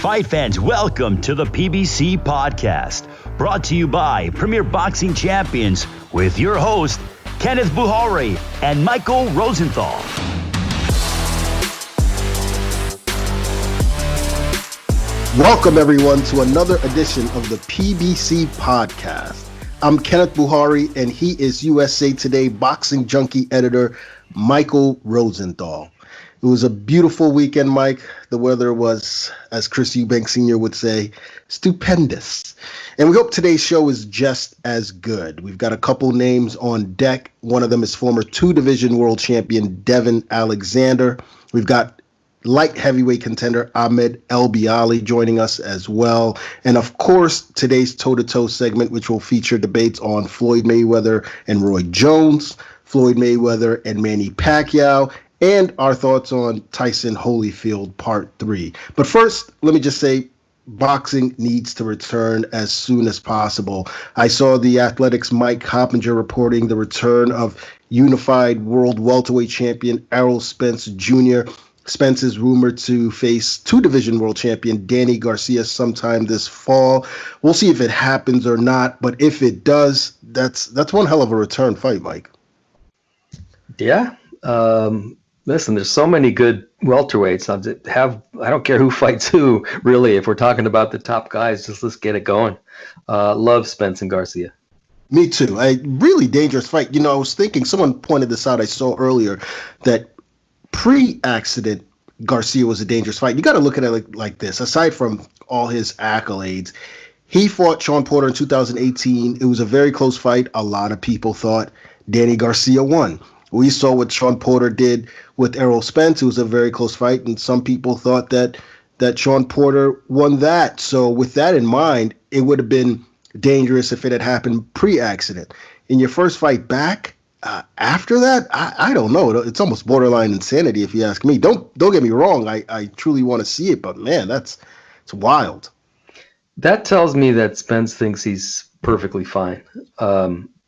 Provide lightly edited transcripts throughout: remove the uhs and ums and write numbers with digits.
Fight fans, welcome to the PBC podcast, brought to you by Premier Boxing Champions with your host, Kenneth Buhari and Michael Rosenthal. Welcome, everyone, to another edition of the PBC podcast. I'm Kenneth Buhari, and he is USA Today Boxing Junkie editor, Michael Rosenthal. It was a beautiful weekend, Mike. The weather was, as Chris Eubanks Sr. would say, stupendous. And we hope today's show is just as good. We've got a couple names on deck. One of them is former two-division world champion Devon Alexander. We've got light heavyweight contender Ahmed Elbiali joining us as well. And of course, today's toe-to-toe segment, which will feature debates on Floyd Mayweather and Roy Jones, Floyd Mayweather and Manny Pacquiao, and our thoughts on Tyson Holyfield Part 3. But first, let me just say, boxing needs to return as soon as possible. I saw the Athletics' Mike Hoppinger reporting the return of unified world welterweight champion Errol Spence Jr. Spence is rumored to face two-division world champion Danny Garcia sometime this fall. We'll see if it happens or not, but if it does, that's one hell of a return fight, Mike. Yeah. Listen, there's so many good welterweights. I don't care who fights who, really. If we're talking about the top guys, just let's get it going. Love Spence and Garcia. Me too. A really dangerous fight. You know, I was thinking, someone pointed this out, I saw earlier, that pre-accident Garcia was a dangerous fight. You got to look at it like this. Aside from all his accolades, he fought Shawn Porter in 2018. It was a very close fight. A lot of people thought Danny Garcia won. We saw what Shawn Porter did with Errol Spence. It was a very close fight, and some people thought that Shawn Porter won that. So with that in mind, it would have been dangerous if it had happened pre-accident. In your first fight back, after that, I don't know. It's almost borderline insanity if you ask me. Don't get me wrong. I truly want to see it, but man, it's wild. That tells me that Spence thinks he's perfectly fine.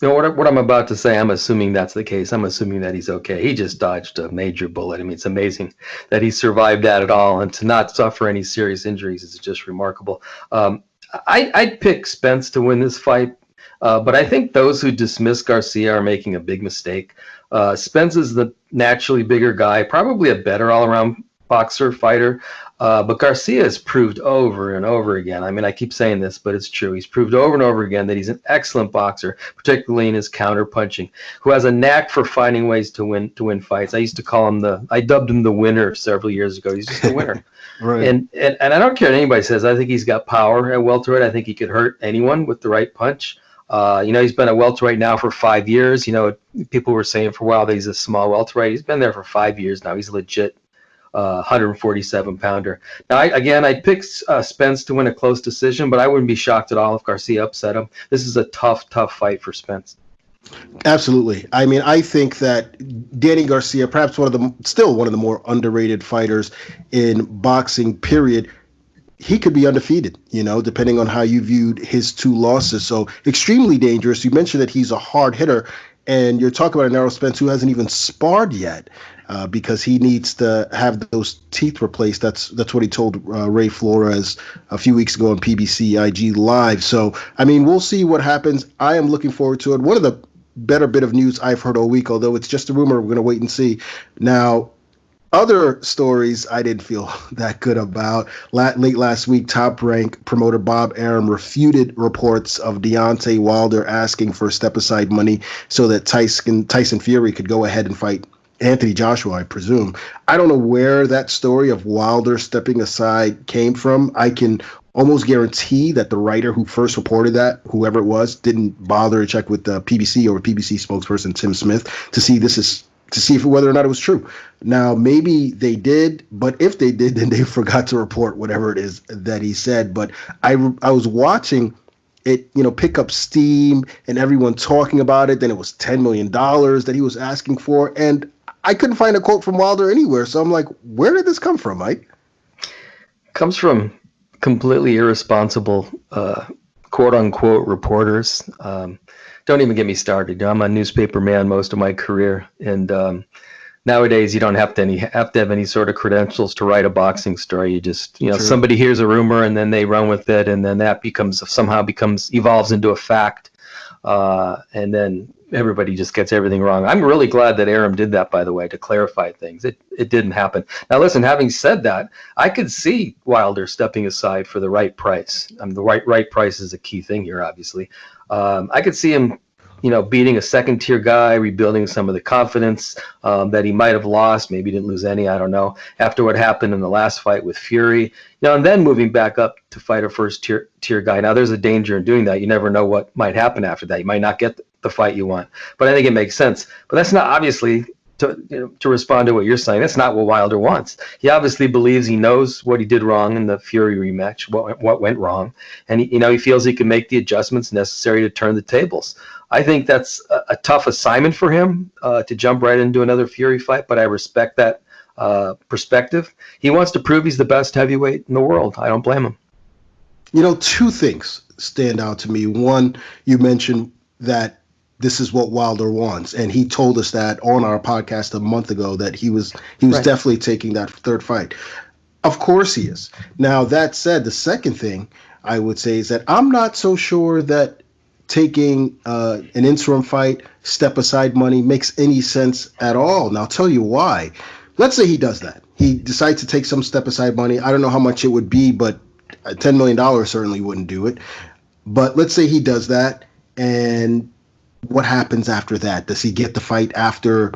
You know what I'm about to say, I'm assuming that's the case. I'm assuming that he's okay. He just dodged a major bullet. I mean, it's amazing that he survived that at all, and to not suffer any serious injuries is just remarkable. I'd pick Spence to win this fight, but I think those who dismiss Garcia are making a big mistake. Spence is the naturally bigger guy, probably a better all-around boxer, fighter. But Garcia has proved over and over again. I mean, I keep saying this, but it's true. He's proved over and over again that he's an excellent boxer, particularly in his counter punching, who has a knack for finding ways to win fights. I dubbed him the winner several years ago. He's just a winner. Right. And I don't care what anybody says. I think he's got power at welterweight. I think he could hurt anyone with the right punch. He's been a welterweight now for 5 years. You know, people were saying for a while that he's a small welterweight. He's been there for 5 years now. He's legit. 147 pounder. Now, I'd pick Spence to win a close decision, but I wouldn't be shocked at all if Garcia upset him. This is a tough fight for Spence. Absolutely. I mean, I think that Danny Garcia, perhaps still one of the more underrated fighters in boxing, period. He could be undefeated, depending on how you viewed his two losses. So extremely dangerous. You mentioned that he's a hard hitter, and you're talking about an Errol Spence who hasn't even sparred yet. Because he needs to have those teeth replaced. That's what he told Ray Flores a few weeks ago on PBC IG Live. So, I mean, we'll see what happens. I am looking forward to it. One of the better bit of news I've heard all week, although it's just a rumor, we're going to wait and see. Now, other stories I didn't feel that good about. Late last week, Top Rank promoter Bob Arum refuted reports of Deontay Wilder asking for step-aside money so that Tyson Fury could go ahead and fight Anthony Joshua, I presume. I don't know where that story of Wilder stepping aside came from. I can almost guarantee that the writer who first reported that, whoever it was, didn't bother to check with the PBC or PBC spokesperson Tim Smith to see whether or not it was true. Now, maybe they did, but if they did, then they forgot to report whatever it is that he said. But I was watching it, pick up steam and everyone talking about it. Then it was $10 million that he was asking for, and I couldn't find a quote from Wilder anywhere. So I'm like, where did this come from, Mike? Comes from completely irresponsible, quote unquote, reporters. Don't even get me started. I'm a newspaper man most of my career. And Nowadays, you don't have to have any sort of credentials to write a boxing story. You just, True. somebody hears a rumor and then they run with it, and then that evolves into a fact, and then everybody just gets everything wrong. I'm really glad that Arum did that, by the way, to clarify things. It didn't happen. Now, listen, having said that, I could see Wilder stepping aside for the right price. The right price is a key thing here, obviously. I could see him, beating a second-tier guy, rebuilding some of the confidence that he might have lost. Maybe he didn't lose any, I don't know, after what happened in the last fight with Fury. And then moving back up to fight a first-tier guy. Now, there's a danger in doing that. You never know what might happen after that. You might not get the fight you want. But I think it makes sense. But that's not, obviously, to respond to what you're saying, that's not what Wilder wants. He obviously believes he knows what he did wrong in the Fury rematch, what went wrong, and he feels he can make the adjustments necessary to turn the tables. I think that's a tough assignment for him to jump right into another Fury fight, but I respect that perspective. He wants to prove he's the best heavyweight in the world. I don't blame him. Two things stand out to me. One, you mentioned that this is what Wilder wants, and he told us that on our podcast a month ago, that he was right. Definitely taking that third fight. Of course he is. Now, that said, the second thing I would say is that I'm not so sure that taking an interim fight, step aside money, makes any sense at all. And I'll tell you why. Let's say he does that. He decides to take some step aside money. I don't know how much it would be, but $10 million certainly wouldn't do it. But let's say he does that, and what happens after that? Does he get the fight after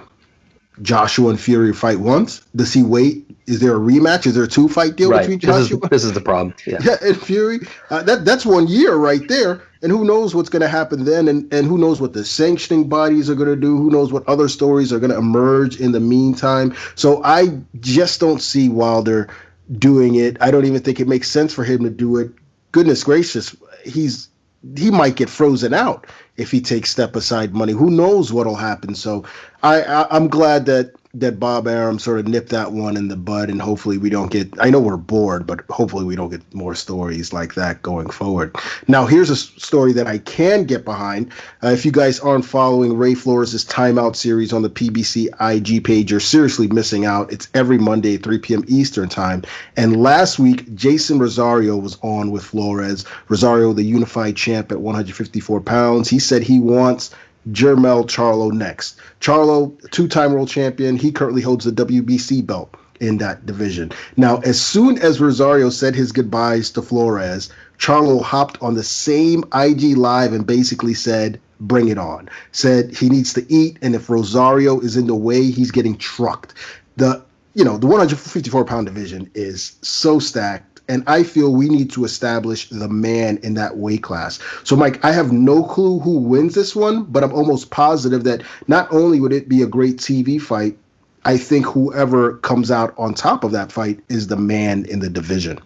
Joshua and Fury fight once? Does he wait? Is there a rematch? Is there a 2-fight deal between Joshua? This is the problem. Yeah, and Fury. That's 1 year right there. And who knows what's going to happen then? And who knows what the sanctioning bodies are going to do? Who knows what other stories are going to emerge in the meantime? So I just don't see Wilder doing it. I don't even think it makes sense for him to do it. Goodness gracious, he might get frozen out if he takes step aside money. Who knows what'll happen? So I'm glad that Bob Arum sort of nipped that one in the bud, and hopefully we don't get, I know we're bored, but hopefully we don't get more stories like that going forward. Now, here's a story that I can get behind. If you guys aren't following Ray Flores' Timeout series on the PBC IG page, you're seriously missing out. It's every Monday at 3 p.m. Eastern time. And last week, Jason Rosario was on with Flores. Rosario, the unified champ at 154 pounds. He said he wants Jermell Charlo next. Charlo, 2-time world champion. He currently holds the WBC belt in that division. Now, as soon as Rosario said his goodbyes to Flores, Charlo hopped on the same IG Live and basically said, bring it on. Said he needs to eat, and if Rosario is in the way, he's getting trucked. The 154-pound division is so stacked. And I feel we need to establish the man in that weight class. So, Mike, I have no clue who wins this one, but I'm almost positive that not only would it be a great TV fight, I think whoever comes out on top of that fight is the man in the division.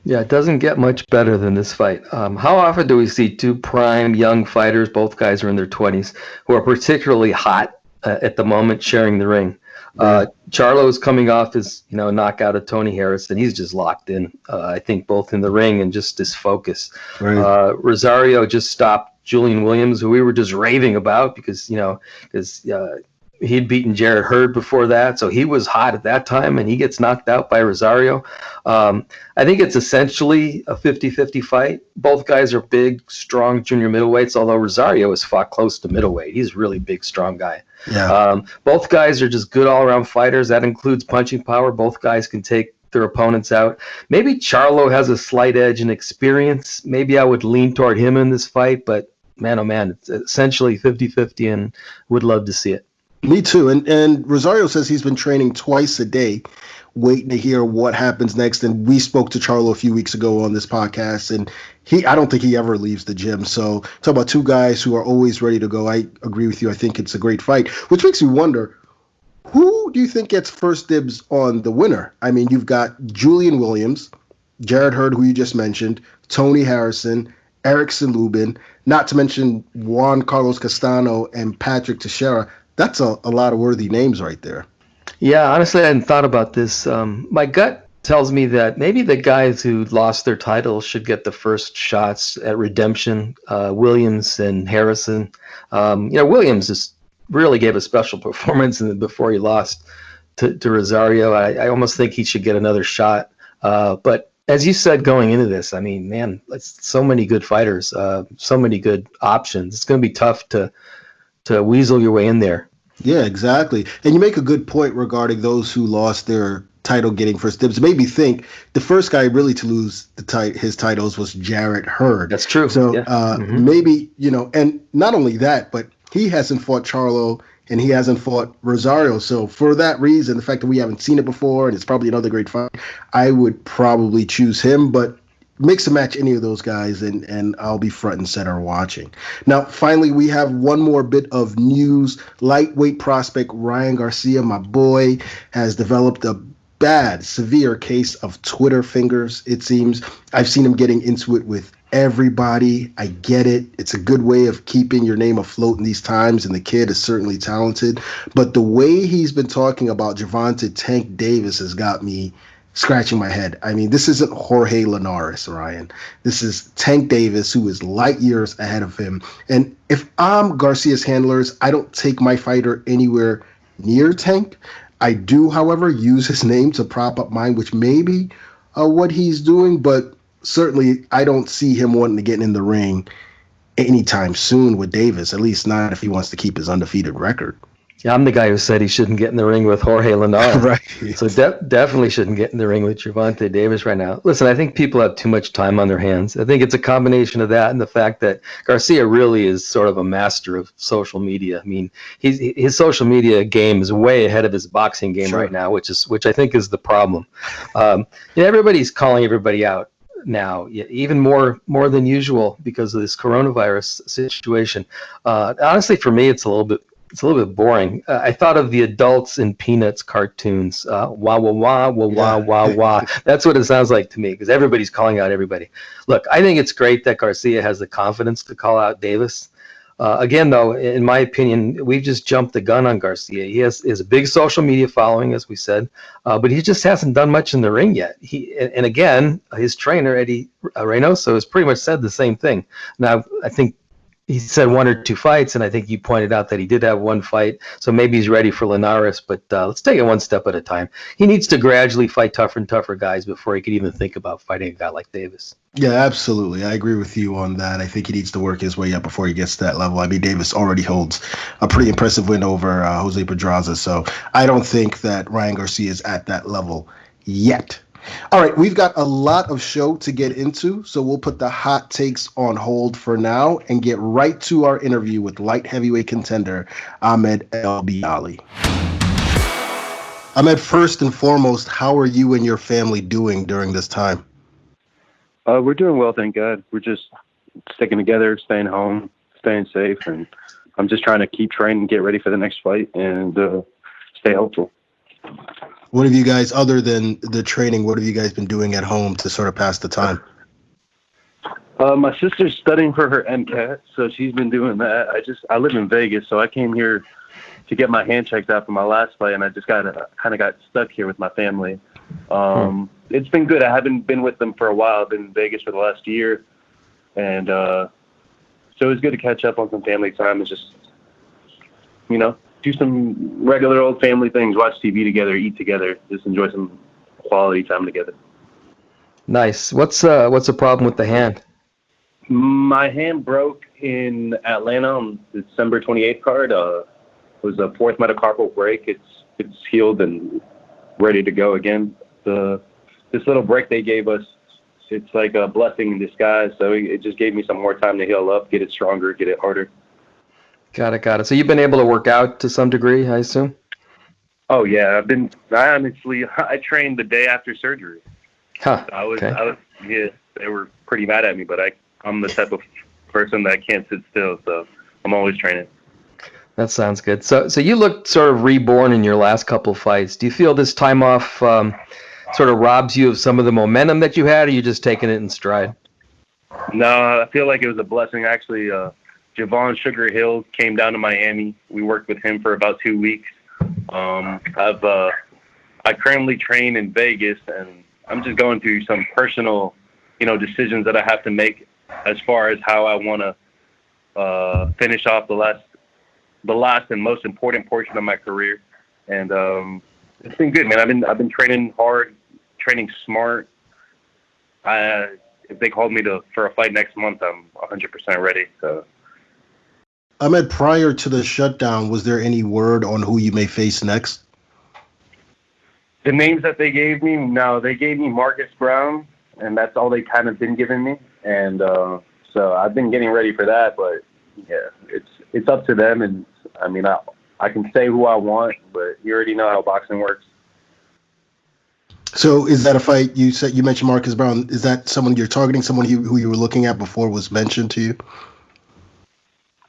Yeah, it doesn't get much better than this fight. How often do we see two prime young fighters, both guys are in their 20s, who are particularly hot at the moment sharing the ring? Charlo's coming off his, knockout of Tony Harrison. He's just locked in, I think, both in the ring and just his focus. Right. Rosario just stopped Julian Williams, who we were just raving about because he'd beaten Jarrett Hurd before that, so he was hot at that time, and he gets knocked out by Rosario. I think it's essentially a 50-50 fight. Both guys are big, strong junior middleweights, although Rosario has fought close to middleweight. He's a really big, strong guy. Yeah. Both guys are just good all-around fighters. That includes punching power. Both guys can take their opponents out. Maybe Charlo has a slight edge in experience. Maybe I would lean toward him in this fight, but man, oh man, it's essentially 50-50, and would love to see it. Me too. And Rosario says he's been training twice a day, waiting to hear what happens next. And we spoke to Charlo a few weeks ago on this podcast, and I don't think he ever leaves the gym. So talk about two guys who are always ready to go. I agree with you. I think it's a great fight, which makes me wonder, who do you think gets first dibs on the winner? I mean, you've got Julian Williams, Jarrett Hurd, who you just mentioned, Tony Harrison, Erickson Lubin, not to mention Juan Carlos Castano and Patrick Teixeira. That's a lot of worthy names right there. Yeah, honestly, I hadn't thought about this. My gut tells me that maybe the guys who lost their titles should get the first shots at redemption, Williams and Harrison. Williams is really gave a special performance before he lost to Rosario. I almost think he should get another shot. But as you said going into this, I mean, man, it's so many good fighters, so many good options. It's going to be tough to weasel your way in there. Yeah, exactly. And you make a good point regarding those who lost their title getting first dibs. It made me think the first guy really to lose his titles was Jarrett Hurd. That's true. So Yeah. maybe, and not only that, but he hasn't fought Charlo and he hasn't fought Rosario. So for that reason, the fact that we haven't seen it before and it's probably another great fight, I would probably choose him. But mix and match any of those guys, and I'll be front and center watching. Now, finally, we have one more bit of news. Lightweight prospect Ryan Garcia, my boy, has developed a severe case of Twitter fingers, it seems. I've seen him getting into it with everybody. I get it. It's a good way of keeping your name afloat in these times, and the kid is certainly talented. But the way he's been talking about Gervonta Tank Davis has got me scratching my head. I mean, this isn't Jorge Linares, Ryan. This is Tank Davis, who is light years ahead of him. And if I'm Garcia's handlers, I don't take my fighter anywhere near Tank. I do, however, use his name to prop up mine, which may be what he's doing, but certainly I don't see him wanting to get in the ring anytime soon with Davis, at least not if he wants to keep his undefeated record. Yeah, I'm the guy who said he shouldn't get in the ring with Jorge Linares. Right. So definitely shouldn't get in the ring with Gervonta Davis right now. Listen, I think people have too much time on their hands. I think it's a combination of that and the fact that Garcia really is sort of a master of social media. I mean, his social media game is way ahead of his boxing game right now, which I think is the problem. Everybody's calling everybody out now, even more than usual because of this coronavirus situation. Honestly, for me, it's a little bit boring. I thought of the adults in Peanuts cartoons. Wah, wah, wah, wah, wah, wah, wah. That's what it sounds like to me because everybody's calling out everybody. Look, I think it's great that Garcia has the confidence to call out Davis. Again, though, in my opinion, we've just jumped the gun on Garcia. He has a big social media following, as we said, but he just hasn't done much in the ring yet. And again, his trainer, Eddie Reynoso, has pretty much said the same thing. Now, I think he said 1 or 2 fights, and I think you pointed out that he did have 1 fight, so maybe he's ready for Linares, but let's take it one step at a time. He needs to gradually fight tougher and tougher guys before he could even think about fighting a guy like Davis. Yeah, absolutely. I agree with you on that. I think he needs to work his way up before he gets to that level. I mean, Davis already holds a pretty impressive win over Jose Pedraza, so I don't think that Ryan Garcia is at that level yet. All right, we've got a lot of show to get into, so we'll put the hot takes on hold for now and get right to our interview with light heavyweight contender Ahmed Elbiali. Ahmed, first and foremost, how are you and your family doing during this time? We're doing well, thank God. We're just sticking together, staying home, staying safe, and I'm just trying to keep training, get ready for the next fight, and stay hopeful. What have you guys, other than the training, what have you guys been doing at home to sort of pass the time? My sister's studying for her MCAT, so she's been doing that. I live in Vegas, so I came here to get my hand checked out for my last fight, and I just kind of got stuck here with my family. It's been good. I haven't been with them for a while. I've been in Vegas for the last year, and so it's good to catch up on some family time and just, do some regular old family things, watch TV together, eat together, just enjoy some quality time together. Nice. What's the problem with the hand? My hand broke in Atlanta on December 28th card. It was a 4th metacarpal break. It's healed and ready to go again. This little break they gave us, it's like a blessing in disguise. So it just gave me some more time to heal up, get it stronger, get it harder. Got it. So you've been able to work out to some degree, I assume? Oh yeah, I trained the day after surgery. Huh. Yeah, they were pretty mad at me, but I'm the type of person that can't sit still, so I'm always training. That sounds good. So you looked sort of reborn in your last couple of fights. Do you feel this time off sort of robs you of some of the momentum that you had, or are you just taking it in stride? No, I feel like it was a blessing. Actually, Devon Sugar Hill came down to Miami. We worked with him for about 2 weeks. I currently train in Vegas, and I'm just going through some personal, decisions that I have to make as far as how I want to finish off the last the last and most important portion of my career, and it's been good, man. I've been training hard, training smart. If they called me for a fight next month, I'm 100% ready. So, Ahmed, prior to the shutdown, was there any word on who you may face next? The names that they gave me, no, they gave me Marcus Brown, and that's all they kind of been giving me. And so I've been getting ready for that, but yeah, it's up to them. And I mean, I can say who I want, but you already know how boxing works. So is that a fight you mentioned Marcus Brown? Is that someone you're targeting, someone who you were looking at before was mentioned to you?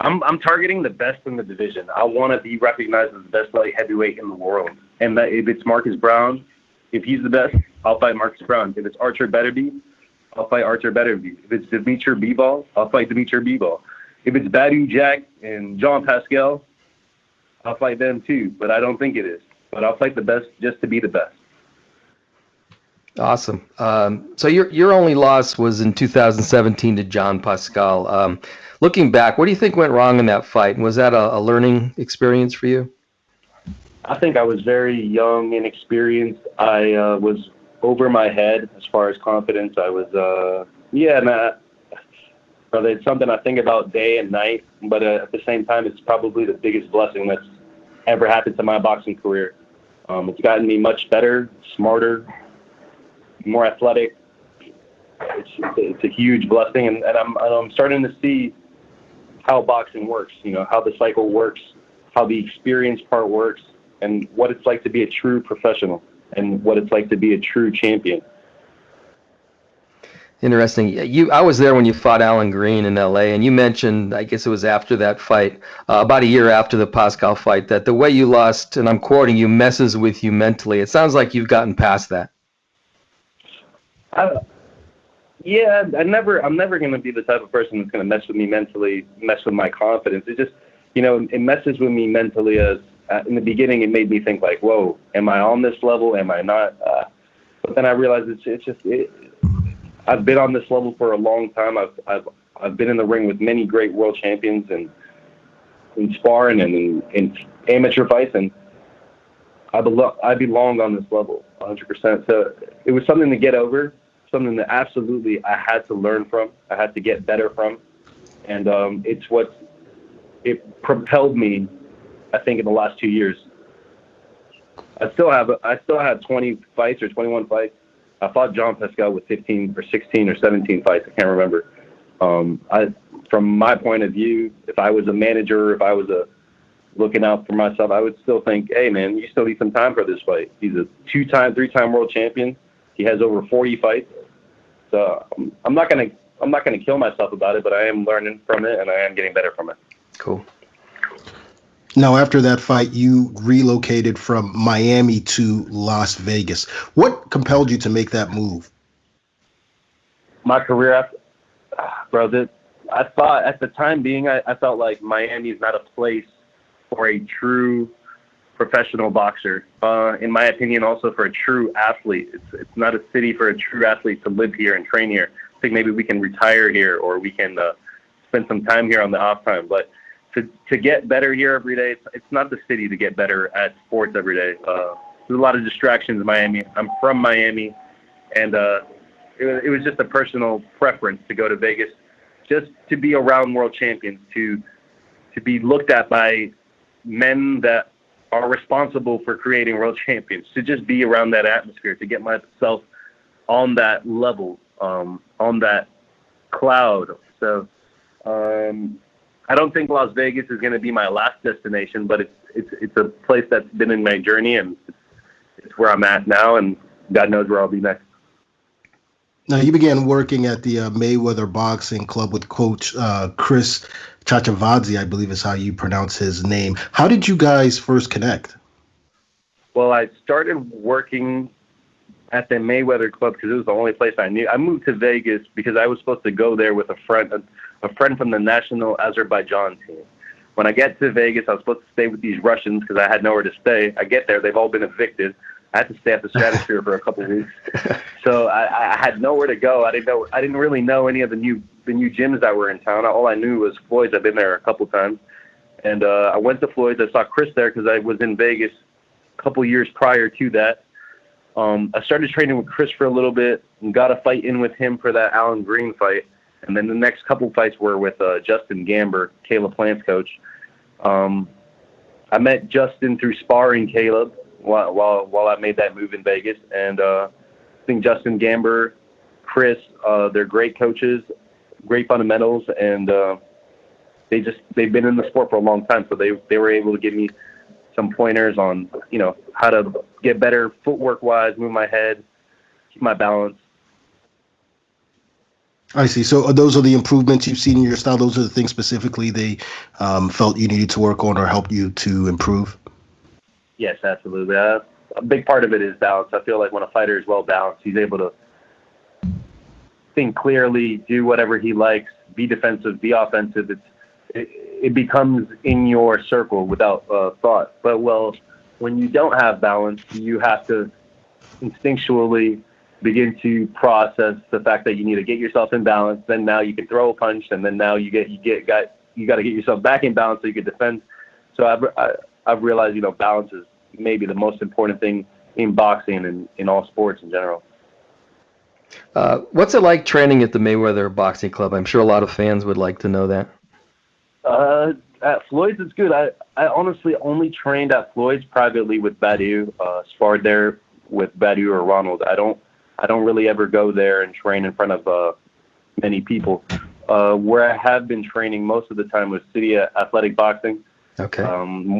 I'm targeting the best in the division. I want to be recognized as the best light heavyweight in the world. And that if it's Marcus Brown, if he's the best, I'll fight Marcus Brown. If it's Artur Beterbiev, I'll fight Artur Beterbiev. If it's Dimitri Bivol, I'll fight Dimitri Bivol. If it's Badu Jack and Jean Pascal, I'll fight them too. But I don't think it is. But I'll fight the best just to be the best. Awesome. So your only loss was in 2017 to John Pascal. Looking back, what do you think went wrong in that fight? And was that a learning experience for you? I think I was very young, inexperienced. I was over my head as far as confidence. I was, brother, it's something I think about day and night. But at the same time, it's probably the biggest blessing that's ever happened to my boxing career. It's gotten me much better, smarter, more athletic. It's a huge blessing, and I'm starting to see how boxing works, how the cycle works, how the experience part works, and what it's like to be a true professional and what it's like to be a true champion. Interesting. I was there when you fought Alan Green in LA, and you mentioned, I guess it was after that fight, about a year after the Pascal fight, that the way you lost, and I'm quoting you, messes with you mentally. It sounds like you've gotten past that. I'm never going to be the type of person that's going to mess with me mentally, mess with my confidence. It just, it messes with me mentally as in the beginning, it made me think like, whoa, am I on this level? Am I not? But then I realized I've been on this level for a long time. I've been in the ring with many great world champions and in sparring and in amateur fights, and I belong on this level 100%. So it was something to get over, something that absolutely I had to learn from, I had to get better from, and it propelled me, I think, in the last 2 years. I still have 20 fights or 21 fights. I fought John Pascal with 15 or 16 or 17 fights. I can't remember. From my point of view, if I was a manager, if I was looking out for myself, I would still think, hey man, you still need some time for this fight. He's a 2-time, 3-time world champion. He has over 40 fights. So I'm not gonna kill myself about it, but I am learning from it and I am getting better from it. Cool. Now, after that fight, you relocated from Miami to Las Vegas. What compelled you to make that move? My career, I thought at the time being, I felt like Miami is not a place for a true professional boxer. In my opinion, also for a true athlete. It's not a city for a true athlete to live here and train here. I think maybe we can retire here or we can spend some time here on the off time. But to get better here every day, it's not the city to get better at sports every day. There's a lot of distractions in Miami. I'm from Miami, and it was just a personal preference to go to Vegas, just to be around world champions, to be looked at by men that are responsible for creating world champions, to just be around that atmosphere, to get myself on that level, on that cloud. So I don't think Las Vegas is going to be my last destination, but it's a place that's been in my journey, and it's where I'm at now, and God knows where I'll be next. Now, you began working at the Mayweather Boxing Club with Coach Chris Chachavadze, I believe is how you pronounce his name. How did you guys first connect? Well, I started working at the Mayweather Club because it was the only place I knew. I moved to Vegas because I was supposed to go there with a friend from the national Azerbaijan team. When I get to Vegas, I was supposed to stay with these Russians because I had nowhere to stay. I get there, they've all been evicted. I had to stay at the Stratosphere for a couple of weeks. So I had nowhere to go. I didn't really know any of the new gyms that were in town. All I knew was Floyd's. I've been there a couple times. And I went to Floyd's. I saw Chris there because I was in Vegas a couple years prior to that. I started training with Chris for a little bit and got a fight in with him for that Alan Green fight. And then the next couple fights were with Justin Gamber, Caleb Plant's coach. I met Justin through sparring Caleb while I made that move in Vegas. And I think Justin Gamber, Chris, they're great coaches, great fundamentals, and they've been in the sport for a long time. So they were able to give me some pointers on, how to get better footwork wise, move my head, keep my balance. I see. So those are the improvements you've seen in your style. Those are the things specifically they felt you needed to work on or help you to improve. Yes, absolutely. A big part of it is balance. I feel like when a fighter is well balanced, he's able to think clearly, do whatever he likes, be defensive, be offensive. It becomes in your circle without thought. But when you don't have balance, you have to instinctually begin to process the fact that you need to get yourself in balance. Then now you can throw a punch, and then now you got to get yourself back in balance so you can defend. So I've realized balance is maybe the most important thing in boxing and in all sports in general. What's it like training at the Mayweather Boxing Club? I'm sure a lot of fans would like to know that. At Floyd's, it's good. I honestly only trained at Floyd's privately with Badu, sparred there with Badu or Ronald. I don't really ever go there and train in front of many people. Where I have been training most of the time was City Athletic Boxing. Okay.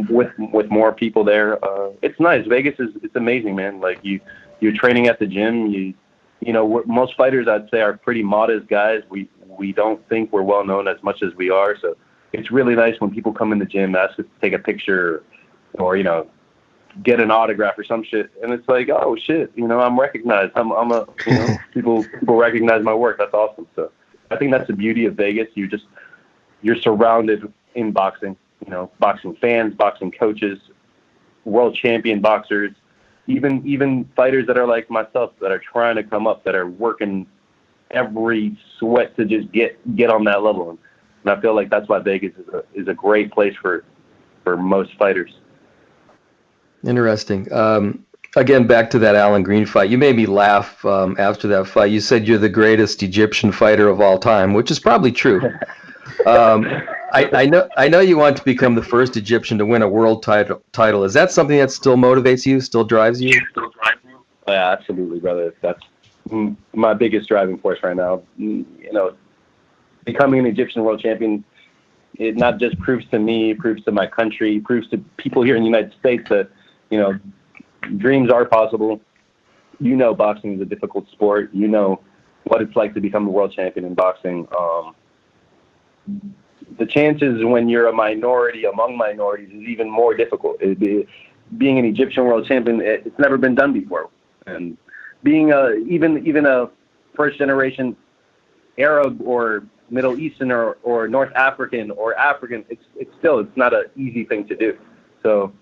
With more people there. It's nice. Vegas it's amazing, man. Like you're training at the gym. Most fighters I'd say are pretty modest guys. We don't think we're well known as much as we are. So it's really nice when people come in the gym, ask us to take a picture or get an autograph or some shit, and it's like, oh shit, I'm recognized. People recognize my work. That's awesome. So I think that's the beauty of Vegas. You're surrounded in boxing. Boxing fans, boxing coaches, world champion boxers, even fighters that are like myself that are trying to come up, that are working every sweat to just get on that level. And I feel like that's why Vegas is a great place for most fighters. Interesting. Again, back to that Alan Green fight. You made me laugh after that fight. You said you're the greatest Egyptian fighter of all time, which is probably true. I know you want to become the first Egyptian to win a world title. Is that something that still motivates you, still drives you? Yeah, absolutely, brother. That's my biggest driving force right now. Becoming an Egyptian world champion, it not just proves to me, proves to my country, proves to people here in the United States that, dreams are possible. Boxing is a difficult sport. What it's like to become a world champion in boxing. The chances when you're a minority among minorities is even more difficult. Being an Egyptian world champion, it's never been done before. And being even a first generation Arab or Middle Eastern or North African or African, it's not an easy thing to do. So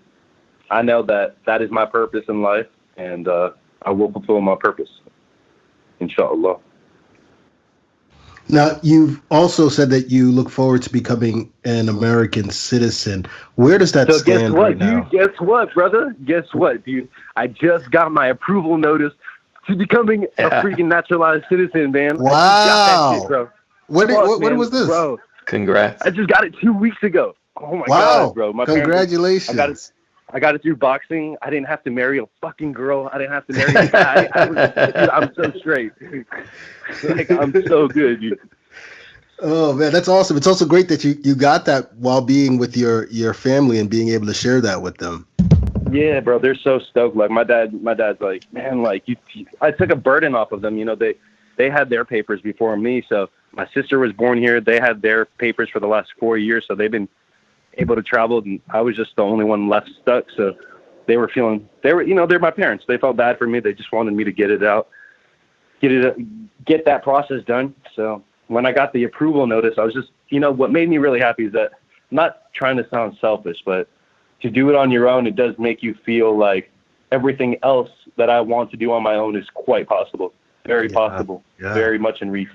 I know that is my purpose in life, and I will fulfill my purpose, inshallah. Now, you've also said that you look forward to becoming an American citizen. Where does that stand right now? Guess what, brother? Guess what, dude? I just got my approval notice to becoming a freaking naturalized citizen, man. Wow. I just got that shit, bro. When was this? Bro, Congrats. I just got it 2 weeks ago. Oh, my God, bro. Congratulations. I got it through boxing. I didn't have to marry a fucking girl. I didn't have to marry a guy. Dude, I'm so straight. I'm so good, dude. Oh, man, that's awesome. It's also great that you got that while being with your family and being able to share that with them. Yeah, bro, they're so stoked. Like my dad's like, man, like I took a burden off of them. They had their papers before me. So my sister was born here. They had their papers for the last 4 years. So they've been able to travel, and I was just the only one left stuck. So they're my parents. They felt bad for me. They just wanted me to get it out, get that process done. So when I got the approval notice, I was just, what made me really happy is that, I'm not trying to sound selfish, but to do it on your own, it does make you feel like everything else that I want to do on my own is quite possible, very possible, very much in reach.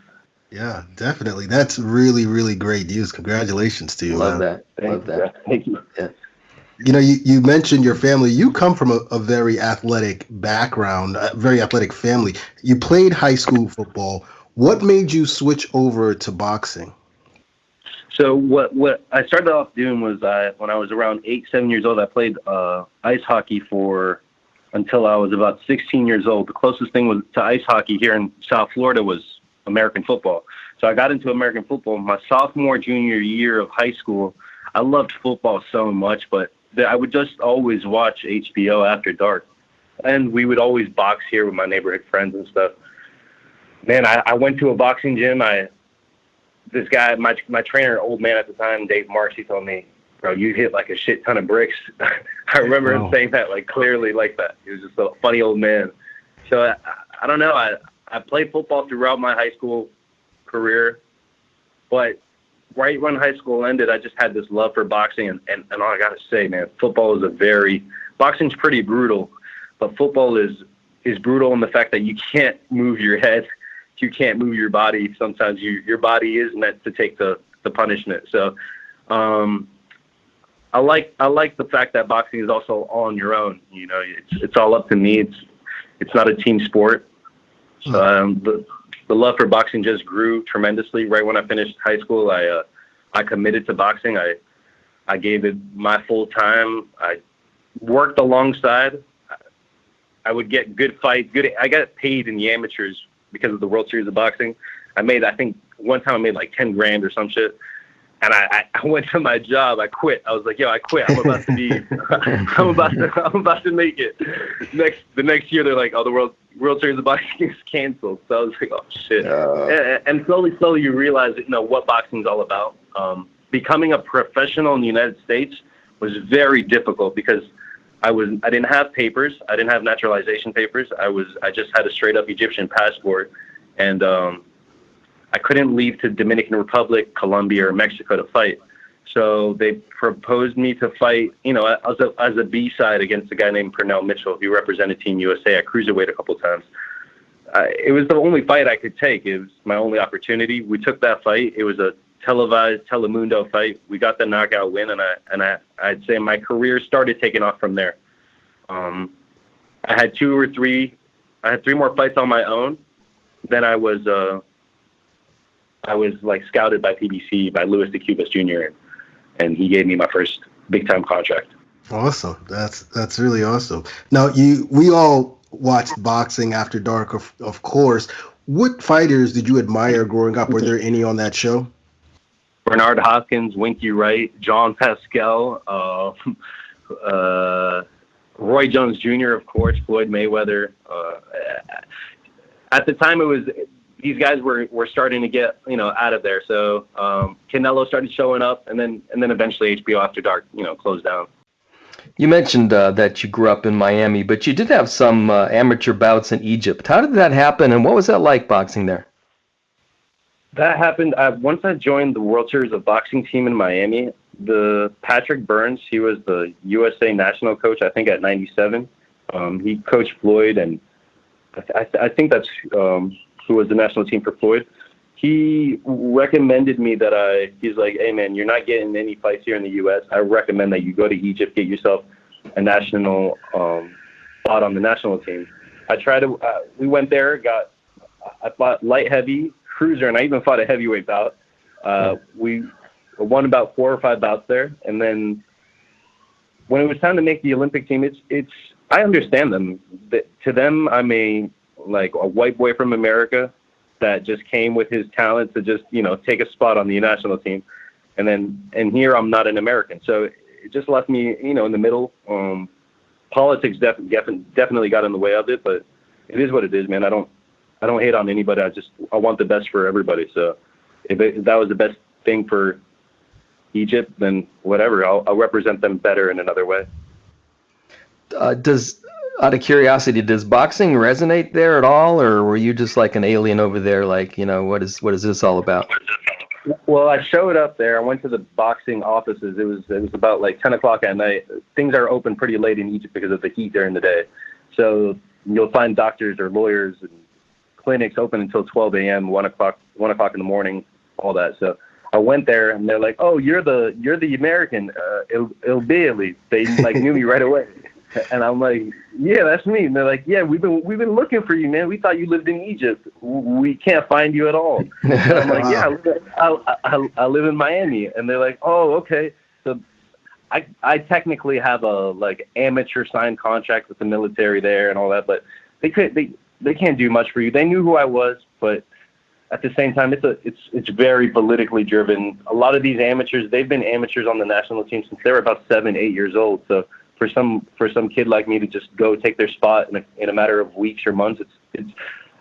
Yeah, definitely. That's really, really great news. Congratulations to you, Love man. that. Love that. Thank you. Yeah. You know, you mentioned your family. You come from a very athletic background, a very athletic family. You played high school football. What made you switch over to boxing? So what I started off doing was when I was around 8, 7 years old, I played ice hockey for until I was about 16 years old. The closest thing was to ice hockey here in South Florida was American football. So I got into American football my sophomore, junior year of high school. I loved football so much, but I would just always watch HBO after dark. And we would always box here with my neighborhood friends and stuff. Man, I went to a boxing gym. This guy, my trainer, old man at the time, Dave Marks, he told me, bro, you hit like a shit ton of bricks. I remember him saying that like clearly like that. He was just a funny old man. So I don't know. I played football throughout my high school career, but right when high school ended, I just had this love for boxing. And all I got to say, man, football is boxing's pretty brutal, but football is brutal in the fact that you can't move your head. You can't move your body. Sometimes your body is meant to take the punishment. So I like the fact that boxing is also all on your own. You know, it's all up to me. It's not a team sport. So the love for boxing just grew tremendously. Right when I finished high school, I committed to boxing. I gave it my full time. I worked alongside. I would get good fights. I got paid in the amateurs because of the World Series of Boxing. I think one time I made like 10 grand or some shit. And I went to my job. I quit. I was like, yo, I quit. I'm about to make it. The next year, they're like, oh, the World Series of Boxing is canceled. So I was like, oh shit. And slowly you realize, what boxing is all about. Becoming a professional in the United States was very difficult because I didn't have papers. I didn't have naturalization papers. I just had a straight up Egyptian passport, and I couldn't leave to Dominican Republic, Colombia, or Mexico to fight. So they proposed me to fight, as a B-side against a guy named Pernell Mitchell, who represented Team USA at cruiserweight a couple times. It was the only fight I could take. It was my only opportunity. We took that fight. It was a televised Telemundo fight. We got the knockout win, and I'd say my career started taking off from there. I had three more fights on my own. Then I was like scouted by PBC, by Louis DeCubas Jr., and he gave me my first big time contract. Awesome. That's really awesome. Now we all watched boxing after dark, of course. What fighters did you admire growing up? Were there any on that show? Bernard Hopkins, Winky Wright, John Pascal, Roy Jones Jr., of course, Floyd Mayweather. At the time, these guys were starting to get out of there. So Canelo started showing up, and then eventually HBO After Dark closed down. You mentioned that you grew up in Miami, but you did have some amateur bouts in Egypt. How did that happen, and what was that like boxing there? That happened once I joined the World Series of Boxing team in Miami. Patrick Burns, he was the USA national coach, I think, at 97. He coached Floyd, and I think that's who was the national team for Floyd. He recommended me he's like, hey, man, you're not getting any fights here in the U.S. I recommend that you go to Egypt, get yourself a national spot on the national team. We went there, I fought light heavy, cruiser, and I even fought a heavyweight bout. We won about 4 or 5 bouts there, and then when it was time to make the Olympic team, I understand them. To them, I'm a white boy from America that just came with his talent to just take a spot on the national team, and here I'm not an American, so it just left me in the middle. Politics definitely got in the way of it, but it is what it is, man. I don't hate on anybody. I want the best for everybody. So if that was the best thing for Egypt, then whatever. I'll represent them better in another way. Out of curiosity, does boxing resonate there at all, or were you just like an alien over there? Like, what is this all about? Well, I showed up there. I went to the boxing offices. It was about like 10 o'clock at night. Things are open pretty late in Egypt because of the heat during the day. So you'll find doctors or lawyers and clinics open until 12 a.m., 1 o'clock in the morning, all that. So I went there, and they're like, "Oh, you're the American, Elbiali." They like knew me right away, and I'm like, "Yeah, that's me." And they're like, "Yeah, we've been looking for you, man. We thought you lived in Egypt. We can't find you at all." And I'm like, "Yeah, I live in Miami." And they're like, "Oh, okay." So I technically have a like amateur signed contract with the military there and all that, but they can't do much for you. They knew who I was, but at the same time, it's very politically driven. A lot of these amateurs, they've been amateurs on the national team since they were about 7, 8 years old. So for some kid like me to just go take their spot in a matter of weeks or months, it's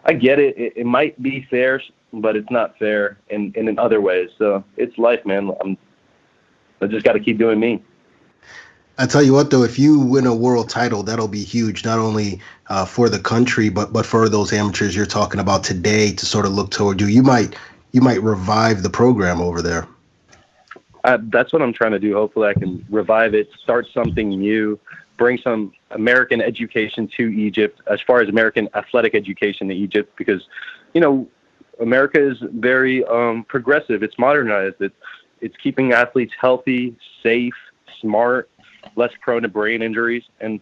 I get it. It might be fair, but it's not fair in other ways. So it's life, man. I just got to keep doing me. I tell you what, though, if you win a world title, that'll be huge, not only for the country, but for those amateurs you're talking about today to sort of look toward you. You might revive the program over there. That's what I'm trying to do. Hopefully I can revive it, start something new, bring some American education to Egypt, as far as American athletic education to Egypt, because, America is very progressive. It's modernized. It's keeping athletes healthy, safe, smart, less prone to brain injuries. And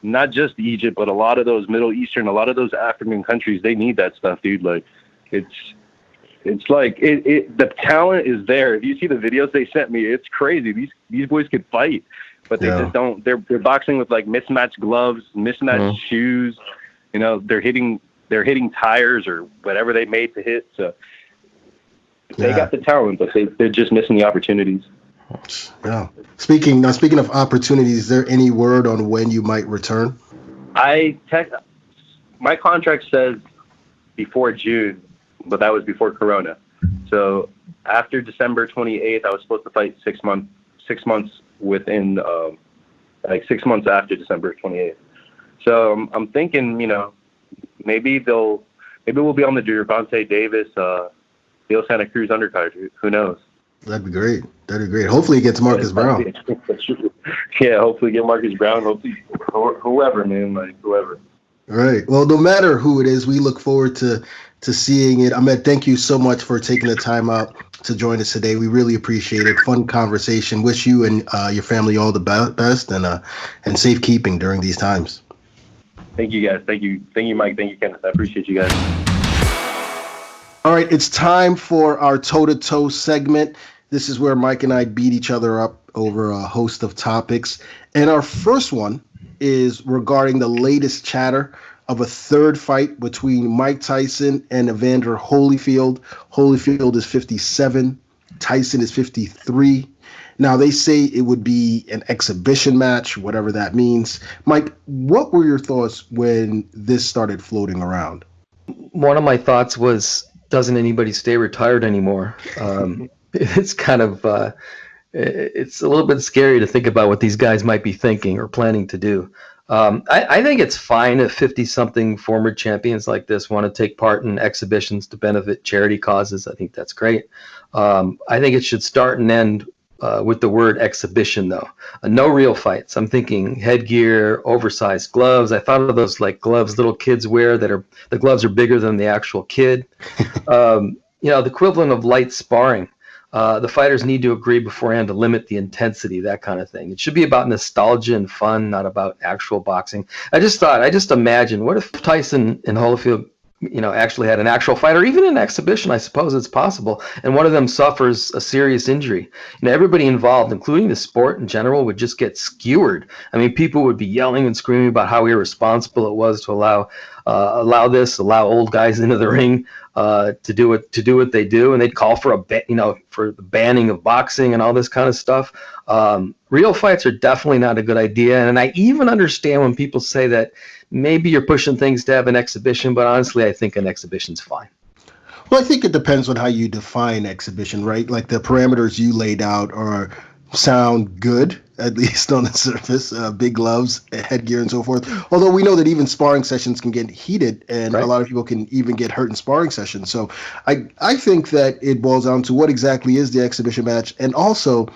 not just Egypt, but a lot of those Middle Eastern, a lot of those African countries, they need that stuff, dude. Like it's like the talent is there. If you see the videos they sent me, it's crazy. These boys could fight, but they just don't. They're boxing with like mismatched gloves, mismatched shoes. They're hitting tires or whatever they made to hit. So they got the talent, but they're just missing the opportunities. Yeah. Speaking of opportunities, is there any word on when you might return? My contract says before June, but that was before Corona. So after December 28th, I was supposed to fight 6 months within 6 months after December 28th. So I'm thinking, maybe we'll be on the Gervonta Davis, Leo Santa Cruz undercard. Who knows? That'd be great. Hopefully, it gets Marcus Brown. Yeah, hopefully get Marcus Brown. Hopefully, whoever, man, whoever. All right. Well, no matter who it is, we look forward to seeing it. Ahmed, thank you so much for taking the time out to join us today. We really appreciate it. Fun conversation. Wish you and your family all the best and safekeeping during these times. Thank you, guys. Thank you, Mike. Thank you, Kenneth. I appreciate you guys. All right, it's time for our toe-to-toe segment. This is where Mike and I beat each other up over a host of topics. And our first one is regarding the latest chatter of a third fight between Mike Tyson and Evander Holyfield. Holyfield is 57. Tyson is 53. Now, they say it would be an exhibition match, whatever that means. Mike, what were your thoughts when this started floating around? One of my thoughts was, doesn't anybody stay retired anymore? It's kind of, it's a little bit scary to think about what these guys might be thinking or planning to do. I think it's fine if 50-something former champions like this want to take part in exhibitions to benefit charity causes. I think that's great. I think it should start and end with the word exhibition, though. No real fights. I'm thinking headgear, oversized gloves. I thought of those like gloves little kids wear the gloves are bigger than the actual kid. The equivalent of light sparring. The fighters need to agree beforehand to limit the intensity, that kind of thing. It should be about nostalgia and fun, not about actual boxing. I just imagine, what if Tyson and Holyfield, actually had an actual fight, or even an exhibition? I suppose it's possible, and one of them suffers a serious injury. Everybody involved, including the sport in general, would just get skewered. I mean, people would be yelling and screaming about how irresponsible it was to allow old guys into the ring to do what they do, and they'd call for for the banning of boxing and all this kind of stuff. Real fights are definitely not a good idea, and I even understand when people say that maybe you're pushing things to have an exhibition, but honestly, I think an exhibition's fine. Well, I think it depends on how you define exhibition, right? Like the parameters you laid out sound good, at least on the surface. Big gloves, headgear, and so forth. Although we know that even sparring sessions can get heated, and right, a lot of people can even get hurt in sparring sessions. So I think that it boils down to what exactly is the exhibition match, and also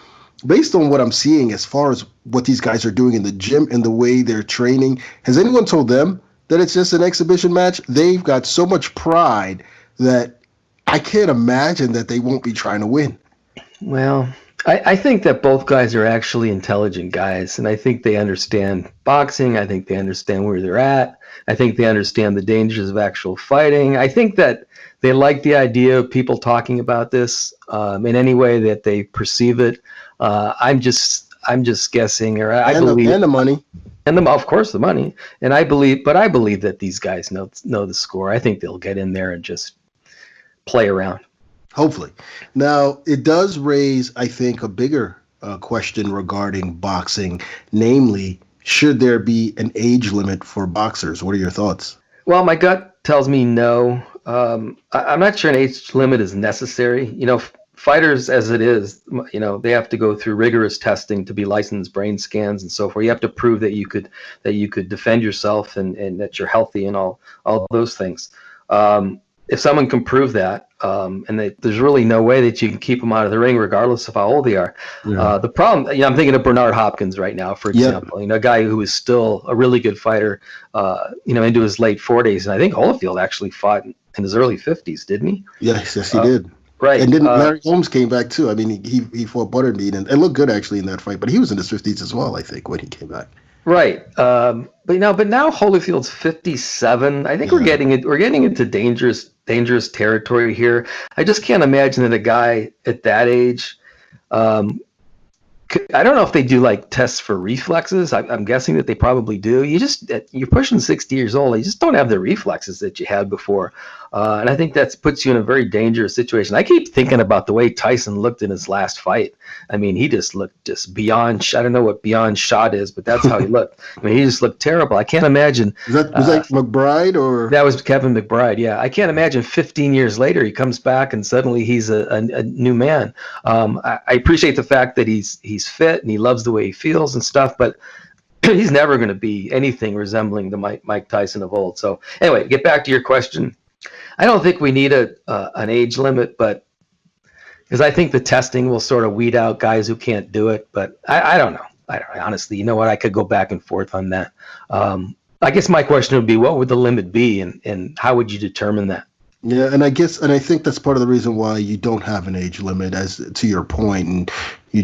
based on what I'm seeing as far as what these guys are doing in the gym and the way they're training, has anyone told them that it's just an exhibition match, they've got so much pride that I can't imagine that they won't be trying to win. Well, I think that both guys are actually intelligent guys, and I think they understand boxing. I think they understand where they're at. I think they understand the dangers of actual fighting. I think that they like the idea of people talking about this in any way that they perceive it. I'm just guessing, or I believe, and the money, and of course the money. And I believe that these guys know the score. I think they'll get in there and just play around. Hopefully. Now, it does raise, I think, a bigger question regarding boxing, namely, should there be an age limit for boxers? What are your thoughts? Well, my gut tells me no. I'm not sure an age limit is necessary. Fighters, as it is, they have to go through rigorous testing to be licensed, brain scans and so forth. You have to prove that you could defend yourself and that you're healthy and all those things. If someone can prove that, there's really no way that you can keep them out of the ring, regardless of how old they are. Yeah. The problem, I'm thinking of Bernard Hopkins right now, for example. Yeah. A guy who is still a really good fighter, into his late 40s, and I think Holyfield actually fought in his early 50s, didn't he? Yes, he did. Right. And then Larry Holmes came back too. I mean, he fought Buttermeat and looked good actually in that fight, but he was in his 50s as well, I think, when he came back. Right. But now Holyfield's 57. I think we're getting into dangerous territory here. I just can't imagine that a guy at that age, I don't know if they do like tests for reflexes. I'm guessing that they probably do. You're pushing 60 years old. You just don't have the reflexes that you had before. And I think that puts you in a very dangerous situation. I keep thinking about the way Tyson looked in his last fight. I mean, he just looked beyond, I don't know what beyond shot is, but that's how he looked. I mean, he just looked terrible. I can't imagine. Was that McBride or? That was Kevin McBride, yeah. I can't imagine 15 years later he comes back and suddenly he's a new man. I appreciate the fact that he's fit and he loves the way he feels and stuff, but he's never going to be anything resembling the Mike Tyson of old. So anyway, get back to your question. I don't think we need an age limit, but because I think the testing will sort of weed out guys who can't do it. But I don't know. Honestly, you know what? I could go back and forth on that. I guess my question would be, what would the limit be, and how would you determine that? Yeah, and I think that's part of the reason why you don't have an age limit, as to your point, and you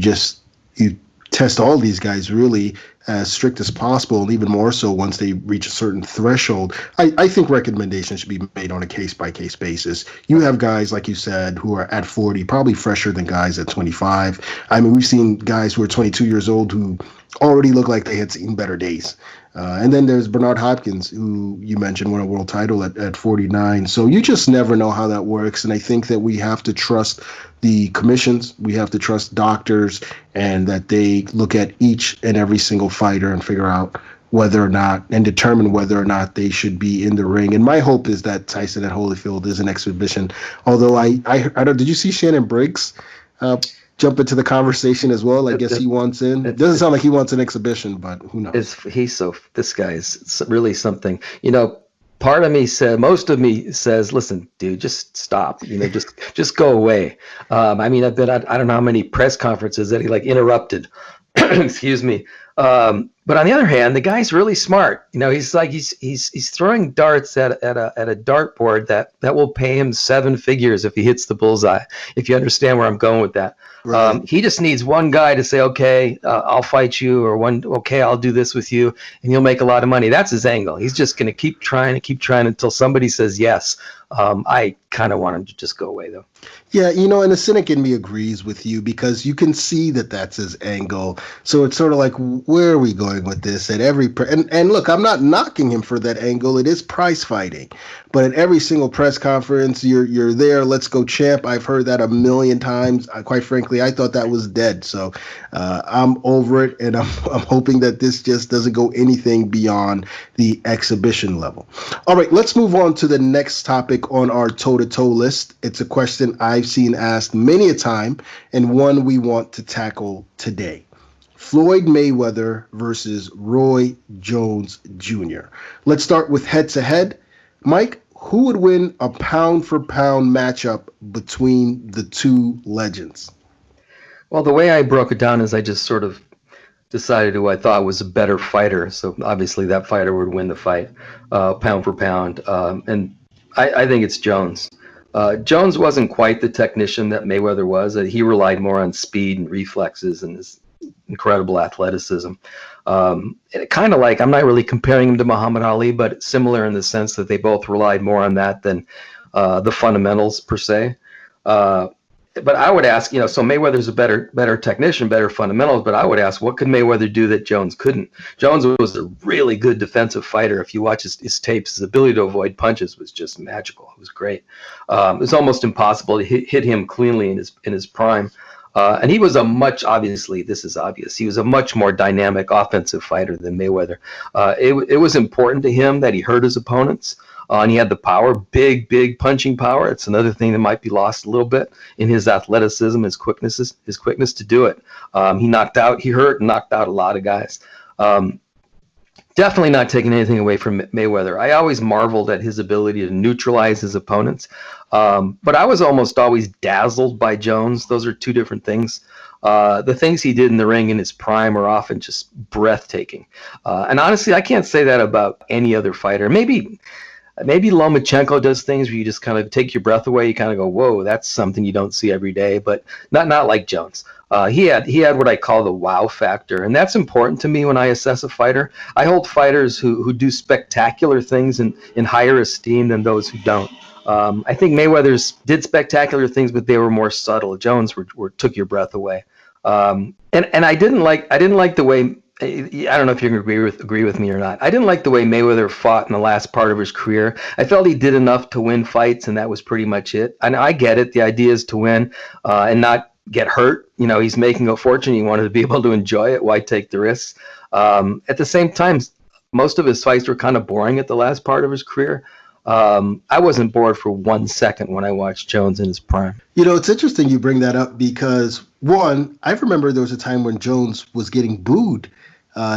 test all these guys really as strict as possible, and even more so once they reach a certain threshold. I think recommendations should be made on a case-by-case basis. You have guys, like you said, who are at 40, probably fresher than guys at 25. I mean, we've seen guys who are 22 years old who already look like they had seen better days. And then there's Bernard Hopkins, who you mentioned won a world title at 49. So you just never know how that works. And I think that we have to trust the commissions. We have to trust doctors, and that they look at each and every single fighter and figure out whether or not, and determine whether or not they should be in the ring. And my hope is that Tyson at Holyfield is an exhibition. Although I don't, did you see Shannon Briggs jump into the conversation as well? I guess he wants in. It doesn't sound like he wants an exhibition, but who knows? This guy is really something. Part of me most of me says, listen, dude, just stop. Just go away. I mean, I've been at, I don't know how many press conferences that he interrupted. Excuse me. But on the other hand, the guy's really smart. He's throwing darts at a dartboard that will pay him 7 figures if he hits the bullseye. If you understand where I'm going with that. Right. He just needs one guy to say, okay, I'll fight you, or okay, I'll do this with you, and you'll make a lot of money. That's his angle. He's just going to keep trying until somebody says yes. I kind of want him to just go away, though. Yeah, and the cynic in me agrees with you, because you can see that that's his angle. So it's sort of like, where are we going with this? At every and look, I'm not knocking him for that angle. It is prize fighting, but at every single press conference, you're there. Let's go, champ. I've heard that a million times. Quite frankly, I thought that was dead. So I'm over it, and I'm hoping that this just doesn't go anything beyond the exhibition level. All right, let's move on to the next topic on our toe-to-toe list. It's a question I've seen asked many a time, and one we want to tackle today. Floyd Mayweather versus Roy Jones Jr. Let's start with head-to-head. Mike, who would win a pound-for-pound matchup between the two legends? Well, the way I broke it down is I just sort of decided who I thought was a better fighter. So obviously that fighter would win the fight, pound for pound. And I think it's Jones. Jones wasn't quite the technician that Mayweather was. He relied more on speed and reflexes and his incredible athleticism. Kind of like, I'm not really comparing him to Muhammad Ali, but similar in the sense that they both relied more on that than the fundamentals per se. But I would ask, so Mayweather's a better technician, better fundamentals, but I would ask, what could Mayweather do that Jones couldn't? Jones was a really good defensive fighter. If you watch his tapes, his ability to avoid punches was just magical. It was great. It was almost impossible to hit him cleanly in his prime. And he was obviously, this is obvious, he was a much more dynamic offensive fighter than Mayweather. It was important to him that he hurt his opponents. And he had the power, big punching power. It's another thing that might be lost a little bit in his athleticism, his quickness to do it. He hurt and knocked out a lot of guys. Definitely not taking anything away from Mayweather. I always marveled at his ability to neutralize his opponents. But I was almost always dazzled by Jones. Those are two different things. The things he did in the ring in his prime are often just breathtaking. And honestly, I can't say that about any other fighter. Maybe Lomachenko does things where you just kind of take your breath away. You kind of go, whoa, that's something you don't see every day, but not like Jones. He had what I call the wow factor, and that's important to me when I assess a fighter. I hold fighters who do spectacular things in higher esteem than those who don't. I think Mayweather's did spectacular things, but they were more subtle. Jones took your breath away. And I didn't like the way, I don't know if you can agree with me or not. I didn't like the way Mayweather fought in the last part of his career. I felt he did enough to win fights, and that was pretty much it. And I get it. The idea is to win and not get hurt. He's making a fortune. He wanted to be able to enjoy it. Why take the risks? At the same time, most of his fights were kind of boring at the last part of his career. I wasn't bored for 1 second when I watched Jones in his prime. It's interesting you bring that up because, one, I remember there was a time when Jones was getting booed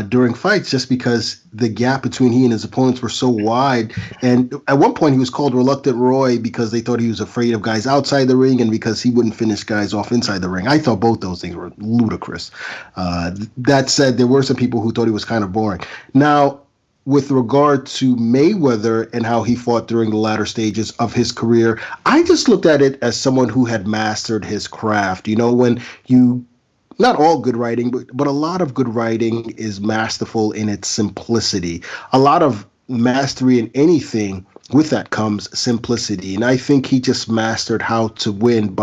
during fights just because the gap between he and his opponents were so wide. And at one point he was called Reluctant Roy because they thought he was afraid of guys outside the ring and because he wouldn't finish guys off inside the ring. I thought both those things were ludicrous. That said, there were some people who thought he was kind of boring. Now, with regard to Mayweather and how he fought during the latter stages of his career, I just looked at it as someone who had mastered his craft. When not all good writing, but a lot of good writing is masterful in its simplicity. A lot of mastery in anything, with that comes simplicity. And I think he just mastered how to win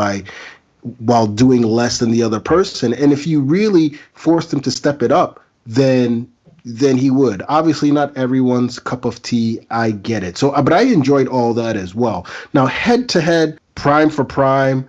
while doing less than the other person. And if you really forced him to step it up, then he would. Obviously, not everyone's cup of tea. I get it. But I enjoyed all that as well. Now, head to head, prime for prime,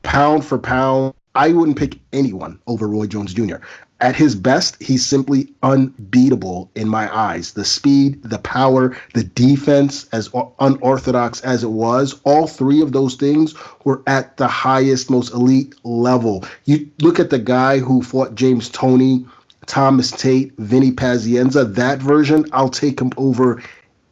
pound for pound, I wouldn't pick anyone over Roy Jones Jr. At his best, he's simply unbeatable in my eyes. The speed, the power, the defense, as unorthodox as it was, all three of those things were at the highest, most elite level. You look at the guy who fought James Toney, Thomas Tate, Vinny Pazienza, that version, I'll take him over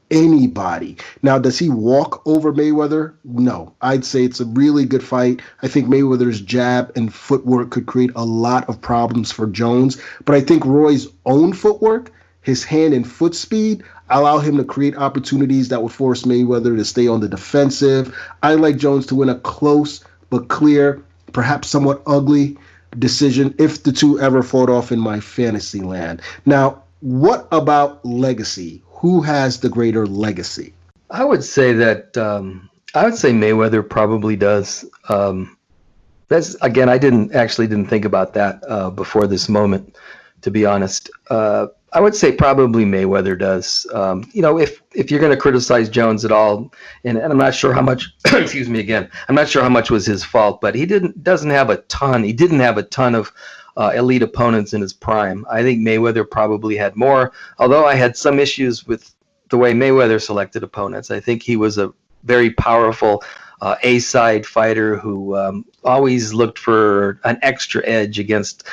anybody. Now, does he walk over Mayweather? No. I'd say it's a really good fight. I think Mayweather's jab and footwork could create a lot of problems for Jones, but I think Roy's own footwork, his hand and foot speed, allow him to create opportunities that would force Mayweather to stay on the defensive. I like Jones to win a close but clear, perhaps somewhat ugly decision if the two ever fought off in my fantasy land. Now, what about legacy? Who has the greater legacy? I would say Mayweather probably does. That's, again, I didn't think about that before this moment, to be honest. I would say probably Mayweather does. If you're going to criticize Jones at all, and I'm not sure how much, excuse me again, I'm not sure how much was his fault, but he didn't have a ton of elite opponents in his prime. I think Mayweather probably had more, although I had some issues with the way Mayweather selected opponents. I think he was a very powerful A-side fighter who always looked for an extra edge against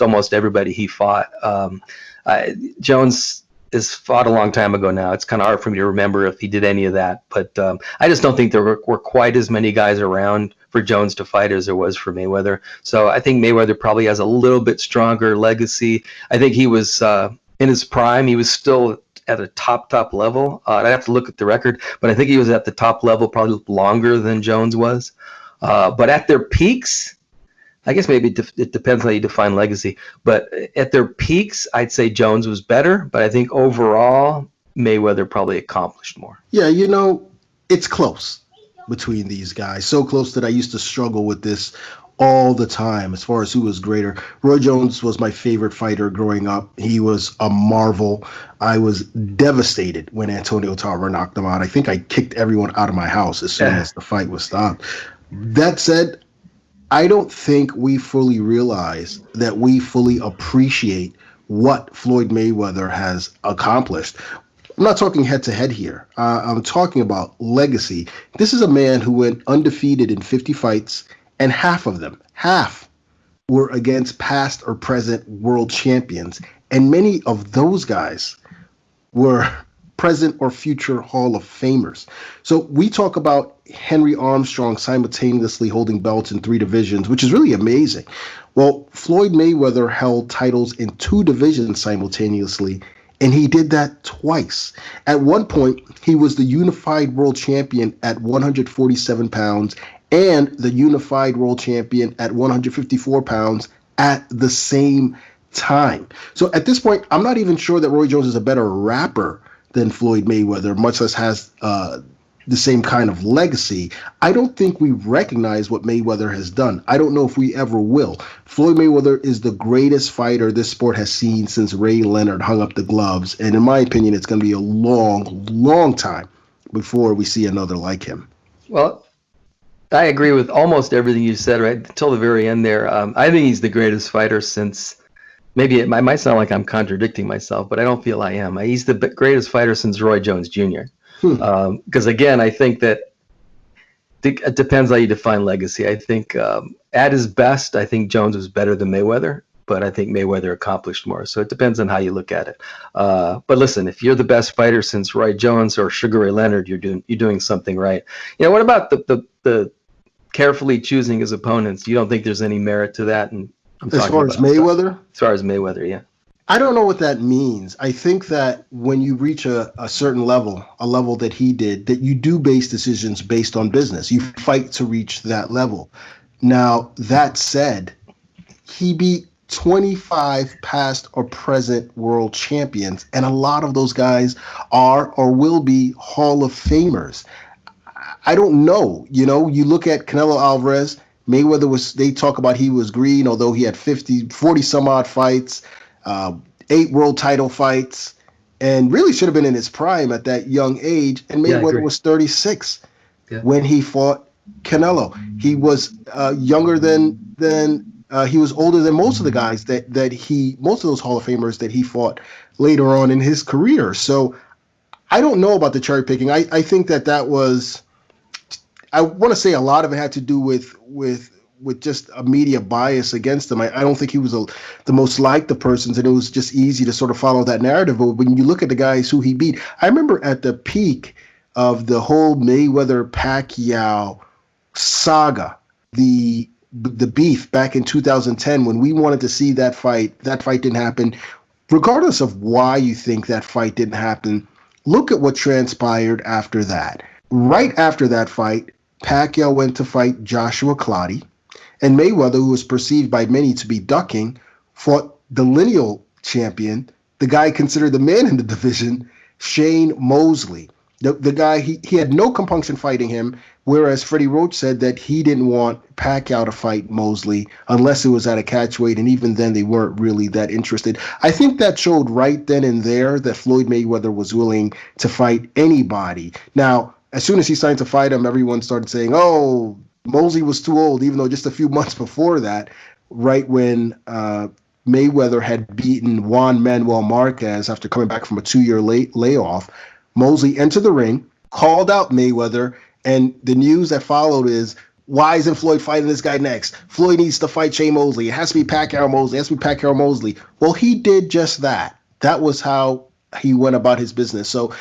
almost everybody he fought. Jones is fought a long time ago now. It's kind of hard for me to remember if he did any of that, but I just don't think there were quite as many guys around for Jones to fight as there was for Mayweather. So I think Mayweather probably has a little bit stronger legacy. I think he was in his prime. He was still at a top level. I'd have to look at the record, but I think he was at the top level probably longer than Jones was. But at their peaks, I guess maybe it depends how you define legacy. But at their peaks, I'd say Jones was better. But I think overall, Mayweather probably accomplished more. Yeah, it's close between these guys. So close that I used to struggle with this all the time as far as who was greater. Roy Jones was my favorite fighter growing up. He was a marvel. I was devastated when Antonio Tarver knocked him out. I think I kicked everyone out of my house as soon as the fight was stopped. That said, I don't think we fully realize that we fully appreciate what Floyd Mayweather has accomplished. I'm not talking head-to-head here. I'm talking about legacy. This is a man who went undefeated in 50 fights, and half were against past or present world champions. And many of those guys were present or future Hall of Famers. So we talk about Henry Armstrong simultaneously holding belts in 3 divisions, which is really amazing. Well, Floyd Mayweather held titles in 2 divisions simultaneously, and he did that twice. At one point, he was the unified world champion at 147 pounds and the unified world champion at 154 pounds at the same time. So at this point, I'm not even sure that Roy Jones is a better rapper than Floyd Mayweather, much less has the same kind of legacy. I don't think we recognize what Mayweather has done. I don't know if we ever will. Floyd Mayweather is the greatest fighter this sport has seen since Ray Leonard hung up the gloves. And in my opinion, it's going to be a long, long time before we see another like him. Well, I agree with almost everything you said right until the very end there. I think he's the greatest fighter since, maybe it might sound like I'm contradicting myself, but I don't feel I am. He's the greatest fighter since Roy Jones Jr. Because again, I think that it depends how you define legacy. I think at his best, I think Jones was better than Mayweather, but I think Mayweather accomplished more. So it depends on how you look at it. But listen, if you're the best fighter since Roy Jones or Sugar Ray Leonard, you're doing something right. What about the carefully choosing his opponents? You don't think there's any merit to that? And as far as Mayweather? As far as Mayweather, yeah. I don't know what that means. I think that when you reach a certain level, a level that he did, that you do base decisions based on business. You fight to reach that level. Now, that said, he beat 25 past or present world champions, and a lot of those guys are or will be Hall of Famers. I don't know. You look at Canelo Alvarez, Mayweather they talk about he was green, although he had 40 some odd fights. 8 world title fights, and really should have been in his prime at that young age. And Mayweather was 36 when he fought Canelo. He was younger than he was older than most of the guys most of those Hall of Famers that he fought later on in his career. So I don't know about the cherry picking. I think that was, I want to say a lot of it had to do with just a media bias against him. I don't think he was the most liked of persons, and it was just easy to sort of follow that narrative. But when you look at the guys who he beat, I remember at the peak of the whole Mayweather-Pacquiao saga, the beef back in 2010, when we wanted to see that fight didn't happen. Regardless of why you think that fight didn't happen, look at what transpired after that. Right after that fight, Pacquiao went to fight Joshua Clottey. And Mayweather, who was perceived by many to be ducking, fought the lineal champion, the guy considered the man in the division, Shane Mosley. The guy, he had no compunction fighting him, whereas Freddie Roach said that he didn't want Pacquiao to fight Mosley unless it was at a catchweight, and even then they weren't really that interested. I think that showed right then and there that Floyd Mayweather was willing to fight anybody. Now, as soon as he signed to fight him, everyone started saying, oh, Mosley was too old, even though just a few months before that, right when Mayweather had beaten Juan Manuel Marquez after coming back from a 2-year layoff, Mosley entered the ring, called out Mayweather, and the news that followed is, why isn't Floyd fighting this guy next? Floyd needs to fight Shane Mosley. It has to be Pacquiao Mosley. It has to be Pacquiao Mosley. Well, he did just that. That was how he went about his business. So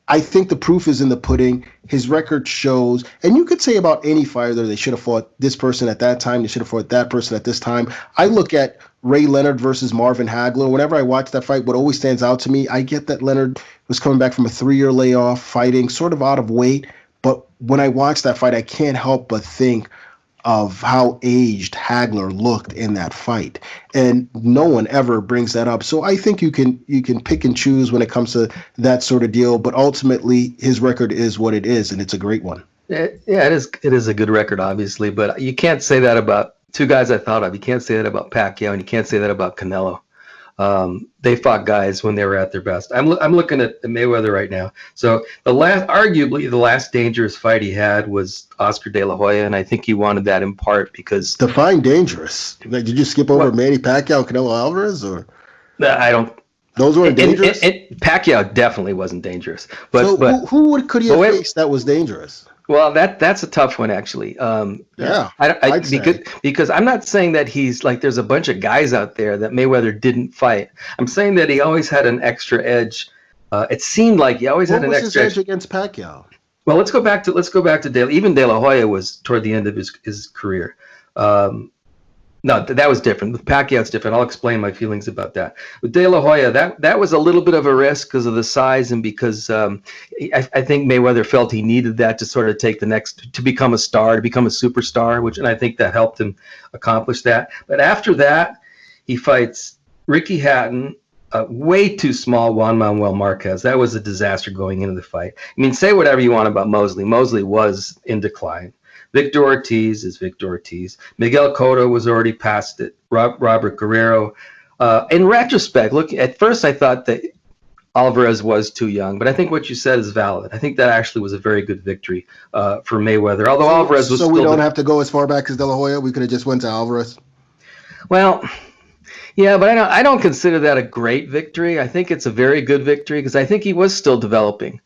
I think the proof is in the pudding. His record shows, and you could say about any fighter, they should have fought this person at that time. They should have fought that person at this time. I look at Ray Leonard versus Marvin Hagler. Whenever I watch that fight, what always stands out to me, I get that Leonard was coming back from a 3-year layoff, fighting sort of out of weight. But when I watch that fight, I can't help but think of how aged Hagler looked in that fight, and no one ever brings that up. So I think you can pick and choose when it comes to that sort of deal. But ultimately, his record is what it is, and it's a great one. Yeah, it is. It is a good record, obviously, but you can't say that about two guys I thought of. You can't say that about Pacquiao, and you can't say that about Canelo. They fought guys when they were at their best. I'm looking at Mayweather right now. So arguably the last dangerous fight he had was Oscar De La Hoya, and I think he wanted that in part because define dangerous. Like, did you skip over Manny Pacquiao, Canelo Alvarez, or I don't? Those weren't dangerous. Pacquiao definitely wasn't dangerous. But who could he have faced that was dangerous? Well, that's a tough one, actually. Because I'm not saying that he's like there's a bunch of guys out there that Mayweather didn't fight. I'm saying that he always had an extra edge. It seemed like he always had an extra edge against Pacquiao. Well, let's go back to even De La Hoya was toward the end of his career. No, that was different. With Pacquiao, it's different. I'll explain my feelings about that. With De La Hoya, that was a little bit of a risk because of the size and because I think Mayweather felt he needed that to sort of take the next, to become a star, to become a superstar, and I think that helped him accomplish that. But after that, he fights Ricky Hatton, way too small Juan Manuel Marquez. That was a disaster going into the fight. I mean, say whatever you want about Mosley. Mosley was in decline. Victor Ortiz is Victor Ortiz. Miguel Cotto was already past it. Robert Guerrero. In retrospect, look, at first I thought that Alvarez was too young, but I think what you said is valid. I think that actually was a very good victory for Mayweather, although Alvarez was so we don't have to go as far back as De La Hoya? We could have just went to Alvarez? Well, yeah, but I don't consider that a great victory. I think it's a very good victory because I think he was still developing.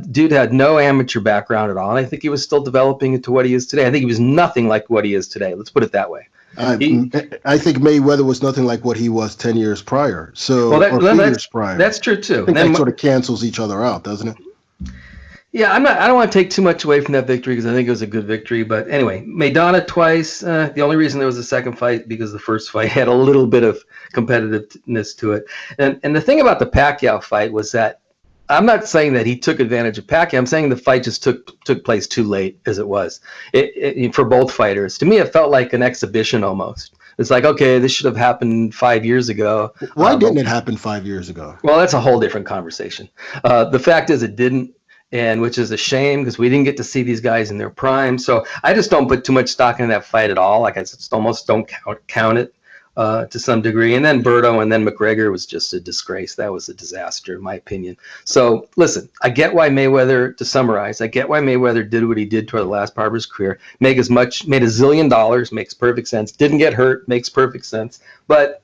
Dude had no amateur background at all, and I think he was still developing into what he is today. I think he was nothing like what he is today. Let's put it that way. I think Mayweather was nothing like what he was 10 years prior. Or 3 years prior. That's true too. I think that sort of cancels each other out, doesn't it? Yeah, I don't want to take too much away from that victory because I think it was a good victory. But anyway, Maidana twice. The only reason there was a second fight because the first fight had a little bit of competitiveness to it. And the thing about the Pacquiao fight was that I'm not saying that he took advantage of Pacquiao. I'm saying the fight just took place too late as it was for both fighters. To me, it felt like an exhibition almost. It's like, okay, this should have happened 5 years ago. Why didn't it happen 5 years ago? Well, that's a whole different conversation. The fact is it didn't, and which is a shame because we didn't get to see these guys in their prime. So I just don't put too much stock in that fight at all. Like I just almost don't count it. To some degree. And then Berto and then McGregor was just a disgrace. That was a disaster, in my opinion. So, listen, I get why Mayweather, to summarize, I get why Mayweather did what he did toward the last part of his career. Made $1 zillion, makes perfect sense. Didn't get hurt, makes perfect sense. But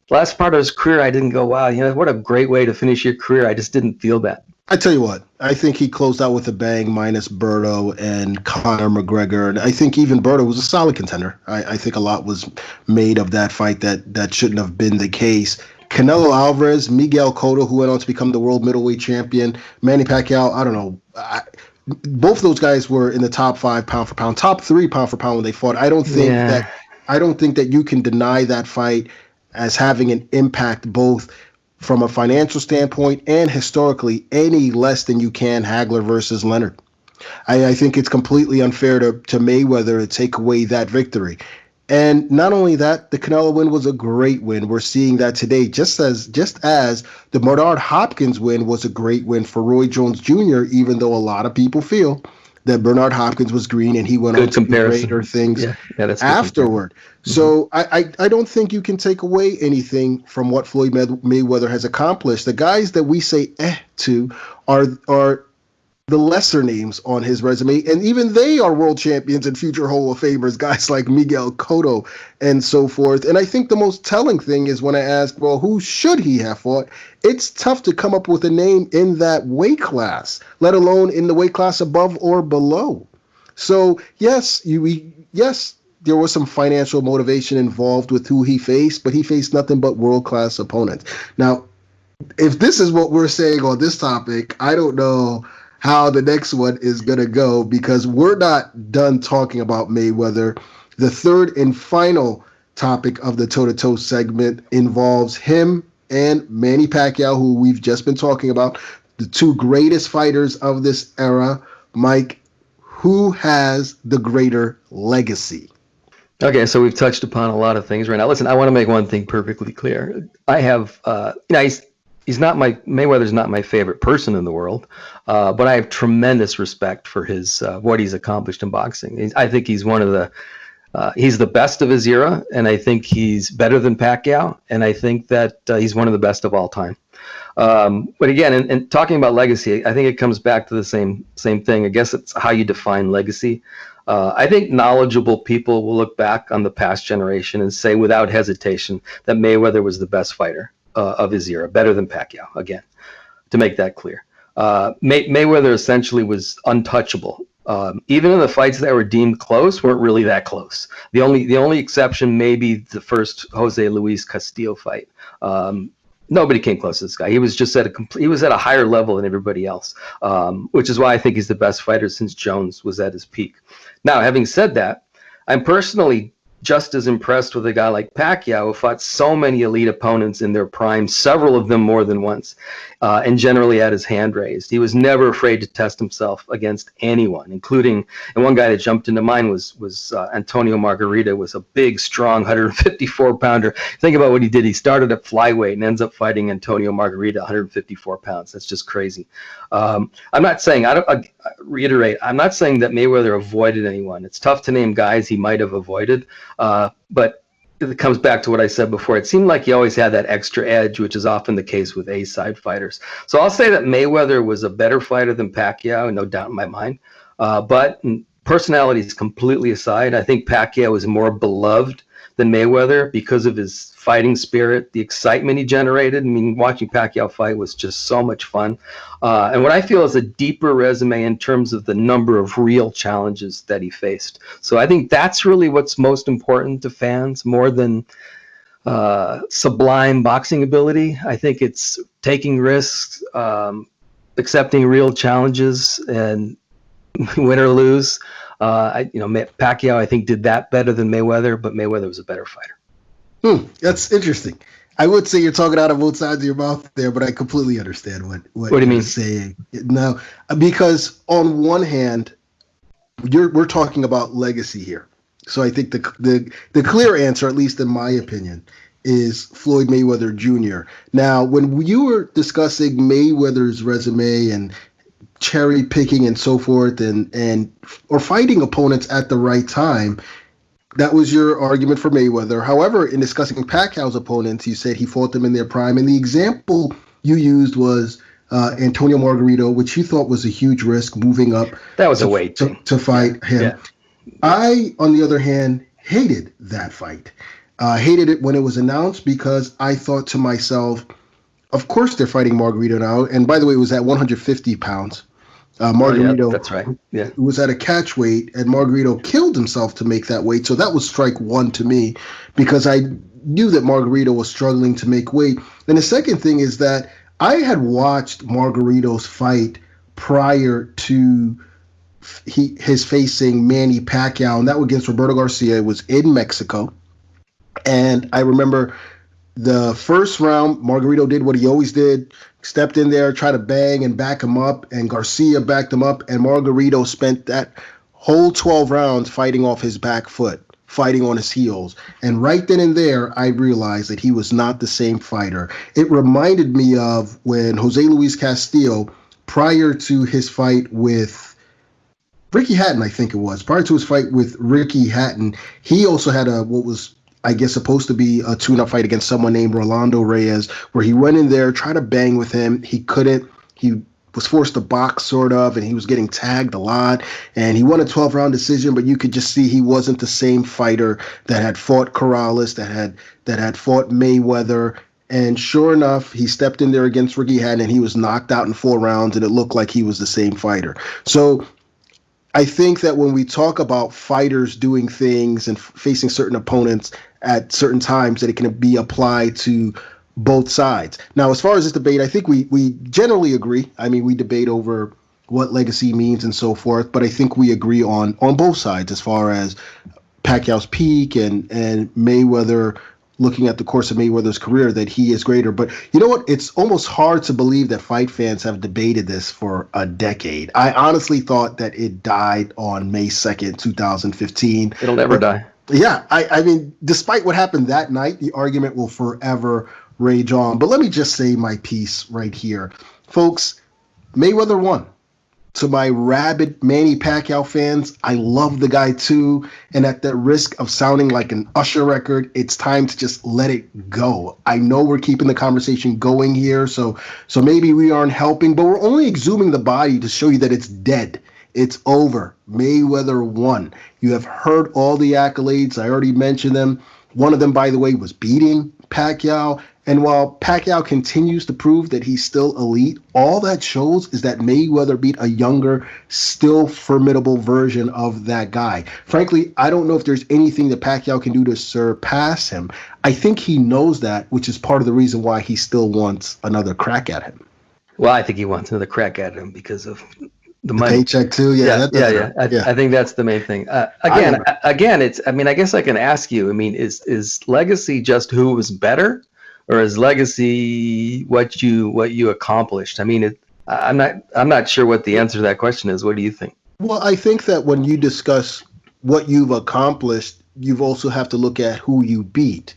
last part of his career, I didn't go, wow, what a great way to finish your career. I just didn't feel that. I tell you what, I think he closed out with a bang minus Berto and Conor McGregor. And I think even Berto was a solid contender. I think a lot was made of that fight that shouldn't have been the case. Canelo Alvarez, Miguel Cotto, who went on to become the world middleweight champion, Manny Pacquiao, I don't know. Both of those guys were in the top 5 pound for pound, top 3 pound for pound when they fought. I don't think that you can deny that fight as having an impact both from a financial standpoint and historically any less than you can Hagler versus Leonard. I think it's completely unfair to Mayweather to take away that victory. And not only that, the Canelo win was a great win. We're seeing that today, just as the Bernard Hopkins win was a great win for Roy Jones Jr., even though a lot of people feel that Bernard Hopkins was green and he went on to do greater things afterward. So I don't think you can take away anything from what Floyd Mayweather has accomplished. The guys that we say to are the lesser names on his resume, and even they are world champions and future Hall of Famers, guys like Miguel Cotto and so forth. And I think the most telling thing is when I ask, well, who should he have fought? It's tough to come up with a name in that weight class, let alone in the weight class above or below. So yes, there was some financial motivation involved with who he faced, but he faced nothing but world-class opponents. Now, if this is what we're saying on this topic, I don't know how the next one is going to go, because we're not done talking about Mayweather. The third and final topic of the toe-to-toe segment involves him and Manny Pacquiao, who we've just been talking about, the two greatest fighters of this era. Mike, who has the greater legacy? Okay, so we've touched upon a lot of things right now. Listen, I want to make one thing perfectly clear. I have, he's not Mayweather's not my favorite person in the world, but I have tremendous respect for his what he's accomplished in boxing. I think he's one of the he's the best of his era, and I think he's better than Pacquiao, and I think that he's one of the best of all time. But again, in talking about legacy, I think it comes back to the same thing. I guess it's how you define legacy. I think knowledgeable people will look back on the past generation and say without hesitation that Mayweather was the best fighter of his era, better than Pacquiao, again, to make that clear. Mayweather essentially was untouchable. Even in the fights that were deemed close, weren't really that close. The only exception may be the first Jose Luis Castillo fight. Nobody came close to this guy. He was just he was at a higher level than everybody else, which is why I think he's the best fighter since Jones was at his peak. Now, having said that, I'm personally just as impressed with a guy like Pacquiao, who fought so many elite opponents in their prime, several of them more than once, and generally had his hand raised. He was never afraid to test himself against anyone, including, and one guy that jumped into mind was Antonio Margarita, was a big, strong 154-pounder. Think about what he did. He started at flyweight and ends up fighting Antonio Margarita, 154 pounds. That's just crazy. I'm not saying, I reiterate, I'm not saying that Mayweather avoided anyone. It's tough to name guys he might have avoided, but it comes back to what I said before. It seemed like he always had that extra edge, which is often the case with A-side fighters. So I'll say that Mayweather was a better fighter than Pacquiao, no doubt in my mind. But personalities completely aside, I think Pacquiao is more beloved than Mayweather because of his fighting spirit, the excitement he generated. I mean, watching Pacquiao fight was just so much fun. And what I feel is a deeper resume in terms of the number of real challenges that he faced. So I think that's really what's most important to fans, more than sublime boxing ability. I think it's taking risks, accepting real challenges, and win or lose. Pacquiao, I think, did that better than Mayweather, but Mayweather was a better fighter. That's interesting. I would say you're talking out of both sides of your mouth there, but I completely understand what do you mean? Saying. No, because on one hand, we're talking about legacy here. So I think the clear answer, at least in my opinion, is Floyd Mayweather Jr. Now, when you were discussing Mayweather's resume and cherry picking and so forth, or fighting opponents at the right time, that was your argument for Mayweather. However, in discussing Pacquiao's opponents, you said he fought them in their prime, and the example you used was Antonio Margarito, which you thought was a huge risk moving up. That was a weight to fight him. Yeah. I, on the other hand, hated that fight. Hated it when it was announced, because I thought to myself, of course they're fighting Margarito now. And by the way, it was at 150 pounds. Margarito, that's right. Yeah, was at a catch weight, and Margarito killed himself to make that weight. So that was strike one to me, because I knew that Margarito was struggling to make weight. And the second thing is that I had watched Margarito's fight prior to his facing Manny Pacquiao, and that was against Roberto Garcia. It was in Mexico. And I remember the first round, Margarito did what he always did, stepped in there, tried to bang and back him up, and Garcia backed him up, and Margarito spent that whole 12 rounds fighting off his back foot, fighting on his heels. And right then and there, I realized that he was not the same fighter. It reminded me of when Jose Luis Castillo, prior to his fight with Ricky Hatton, I think it was, prior to his fight with Ricky Hatton, he also had what was, I guess, supposed to be a tune-up fight against someone named Rolando Reyes, where he went in there, tried to bang with him. He couldn't. He was forced to box, sort of, and he was getting tagged a lot. And he won a 12-round decision, but you could just see he wasn't the same fighter that had fought Corrales, that had fought Mayweather. And sure enough, he stepped in there against Ricky Hatton, and he was knocked out in 4 rounds, and it looked like he was the same fighter. So I think that when we talk about fighters doing things and facing certain opponents at certain times, that it can be applied to both sides. Now, as far as this debate, I think we generally agree. I mean, we debate over what legacy means and so forth, but I think we agree on both sides as far as Pacquiao's peak and Mayweather, looking at the course of Mayweather's career, that he is greater. But you know what? It's almost hard to believe that fight fans have debated this for a decade. I honestly thought that it died on May 2nd, 2015. It'll never die. Yeah, I mean, despite what happened that night, the argument will forever rage on. But let me just say my piece right here. Folks, Mayweather won. To my rabid Manny Pacquiao fans, I love the guy too. And at the risk of sounding like an Usher record, it's time to just let it go. I know we're keeping the conversation going here, so maybe we aren't helping, but we're only exhuming the body to show you that it's dead. It's over. Mayweather won. You have heard all the accolades. I already mentioned them. One of them, by the way, was beating Pacquiao. And while Pacquiao continues to prove that he's still elite, all that shows is that Mayweather beat a younger, still formidable version of that guy. Frankly, I don't know if there's anything that Pacquiao can do to surpass him. I think he knows that, which is part of the reason why he still wants another crack at him. Well, I think he wants another crack at him because of the money. Paycheck too, yeah. I think that's the main thing. Again, it's. I mean, I guess I can ask you. I mean, is legacy just who was better, or is legacy what you accomplished? I mean, I'm not sure what the answer to that question is. What do you think? Well, I think that when you discuss what you've accomplished, you also have to look at who you beat.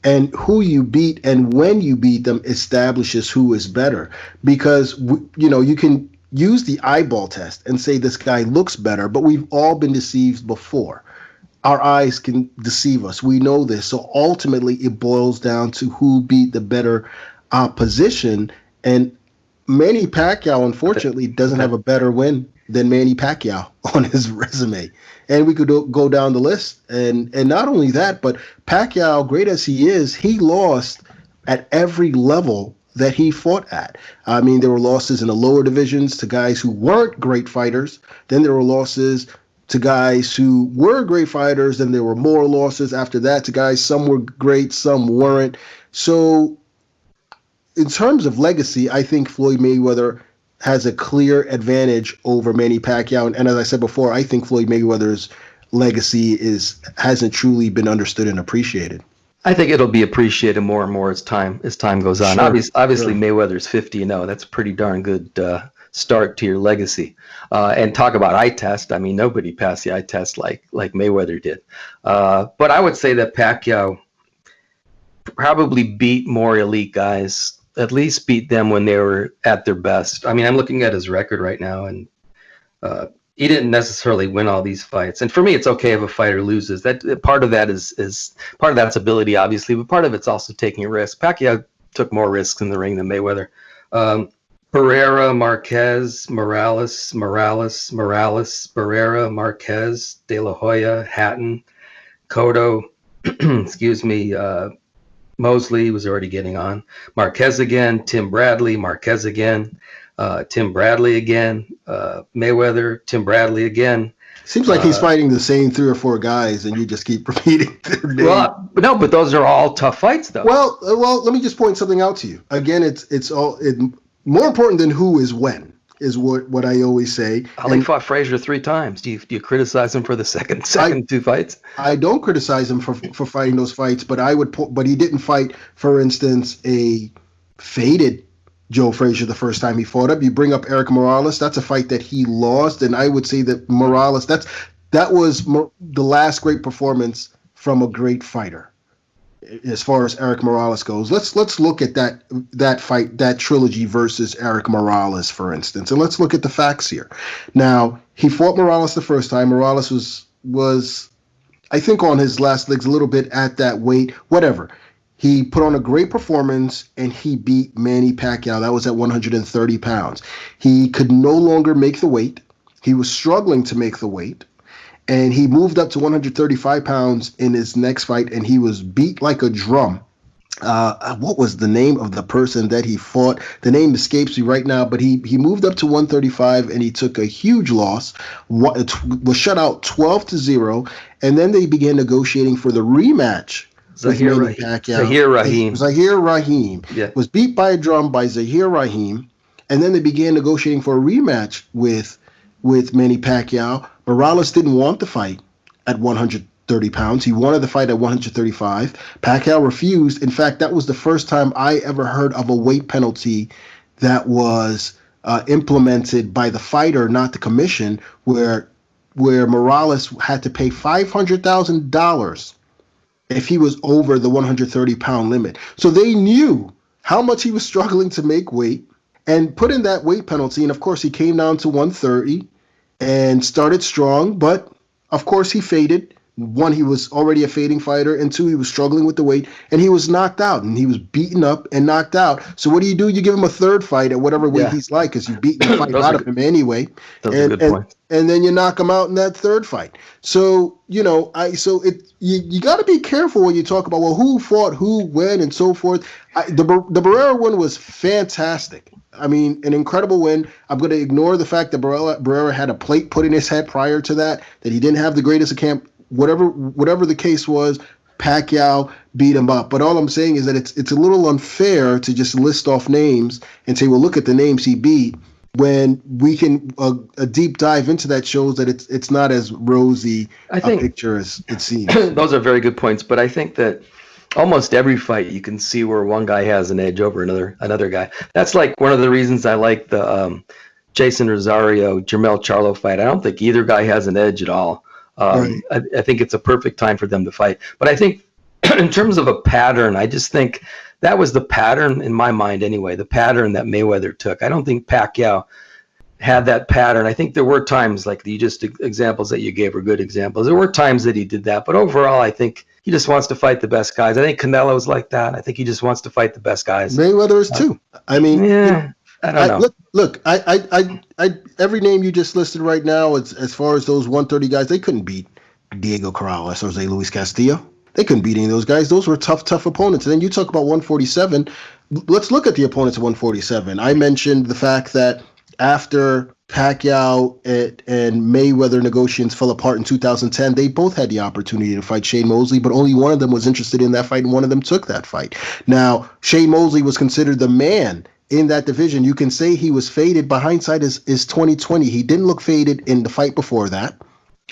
And who you beat and when you beat them establishes who is better. Because, you can use the eyeball test and say this guy looks better, but we've all been deceived before. Our eyes can deceive us. We know this. So ultimately, it boils down to who beat the better opposition. And Manny Pacquiao, unfortunately, doesn't have a better win than Manny Pacquiao on his resume. And we could go down the list. And not only that, but Pacquiao, great as he is, he lost at every level that he fought at. I mean, there were losses in the lower divisions to guys who weren't great fighters. Then there were losses to guys who were great fighters. Then there were more losses after that to guys, some were great, some weren't. So in terms of legacy, I think Floyd Mayweather has a clear advantage over Manny Pacquiao. And as I said before, I think Floyd Mayweather's legacy hasn't truly been understood and appreciated. I think it'll be appreciated more and more as time goes on. Sure, Obviously, sure. Mayweather's 50-0. That's a pretty darn good start to your legacy. And talk about eye test. I mean, nobody passed the eye test like Mayweather did. But I would say that Pacquiao probably beat more elite guys, at least beat them when they were at their best. I mean, I'm looking at his record right now, and he didn't necessarily win all these fights. And for me, it's okay if a fighter loses. That part of that is part of that's ability, obviously, but part of it's also taking a risk. Pacquiao took more risks in the ring than Mayweather. Pereira, Marquez, Morales, Pereira, Marquez, De La Hoya, Hatton, Cotto, excuse me, Mosley was already getting on. Marquez again, Tim Bradley, Marquez again, Tim Bradley again, Mayweather, Tim Bradley again. Seems like he's fighting the same 3 or 4 guys, and you just keep repeating their name. Well, no, but those are all tough fights, though. Well, let me just point something out to you. Again, it's more important than who is when, is what I always say. Ali fought Frazier 3 times. Do you criticize him for the second 2 fights? I don't criticize him for fighting those fights, but but he didn't fight, for instance, a faded Joe Frazier the first time he fought up. You bring up Eric Morales, that's a fight that he lost, and I would say that Morales, that was the last great performance from a great fighter as far as Eric Morales goes. Let's look at that fight, that trilogy versus Eric Morales, for instance, and let's look at the facts here. Now, he fought Morales the first time. Morales was I think on his last legs a little bit at that weight, whatever. He put on a great performance, and he beat Manny Pacquiao. That was at 130 pounds. He could no longer make the weight. He was struggling to make the weight, and he moved up to 135 pounds in his next fight, and he was beat like a drum. What was the name of the person that he fought? The name escapes me right now, but he moved up to 135, and he took a huge loss, was shut out 12-0, and then they began negotiating for the rematch with Manny Pacquiao. Zahir Rahim was beat by a drum by Zahir Rahim, and then they began negotiating for a rematch with Manny Pacquiao. Morales didn't want the fight at 130 pounds. He wanted the fight at 135. Pacquiao refused. In fact, that was the first time I ever heard of a weight penalty that was implemented by the fighter, not the commission, where Morales had to pay $500,000 if he was over the 130-pound limit. So they knew how much he was struggling to make weight and put in that weight penalty. And, of course, he came down to 130 and started strong. But, of course, he faded. One, he was already a fading fighter. And two, he was struggling with the weight. And he was knocked out. And he was beaten up and knocked out. So what do? You give him a third fight at whatever weight he's like, because you've beaten the fight out of him anyway. Those are good points. And then you knock him out in that third fight. So, you got to be careful when you talk about, well, who fought who, when, and so forth. The Barrera one was fantastic. I mean, an incredible win. I'm going to ignore the fact that Barrera had a plate put in his head prior to that he didn't have the greatest of camp. Whatever the case was, Pacquiao beat him up. But all I'm saying is that it's a little unfair to just list off names and say, well, look at the names he beat, when we can a deep dive into that shows that it's not as rosy a picture as it seems. Those are very good points, but I think that almost every fight you can see where one guy has an edge over another guy. That's like one of the reasons I like the Jason Rosario Jermell Charlo fight. I don't think either guy has an edge at all. Right. I think it's a perfect time for them to fight. But I think in terms of a pattern, I just think that was the pattern in my mind anyway, the pattern that Mayweather took. I don't think Pacquiao had that pattern. I think there were times, like the examples that you gave were good examples. There were times that he did that. But overall, I think he just wants to fight the best guys. I think Canelo's like that. I think he just wants to fight the best guys. Mayweather is too. I mean, I don't know. Look, I every name you just listed right now, as far as those 130 guys, they couldn't beat Diego Corrales or Jose Luis Castillo. They couldn't beat any of those guys. Those were tough opponents. And then you talk about 147. Let's look at the opponents at 147. I mentioned the fact that after Pacquiao and Mayweather negotiations fell apart in 2010, they both had the opportunity to fight Shane Mosley, but only one of them was interested in that fight, and one of them took that fight. Now, Shane Mosley was considered the man in that division. You can say he was faded, but hindsight is 2020. He didn't look faded in the fight before that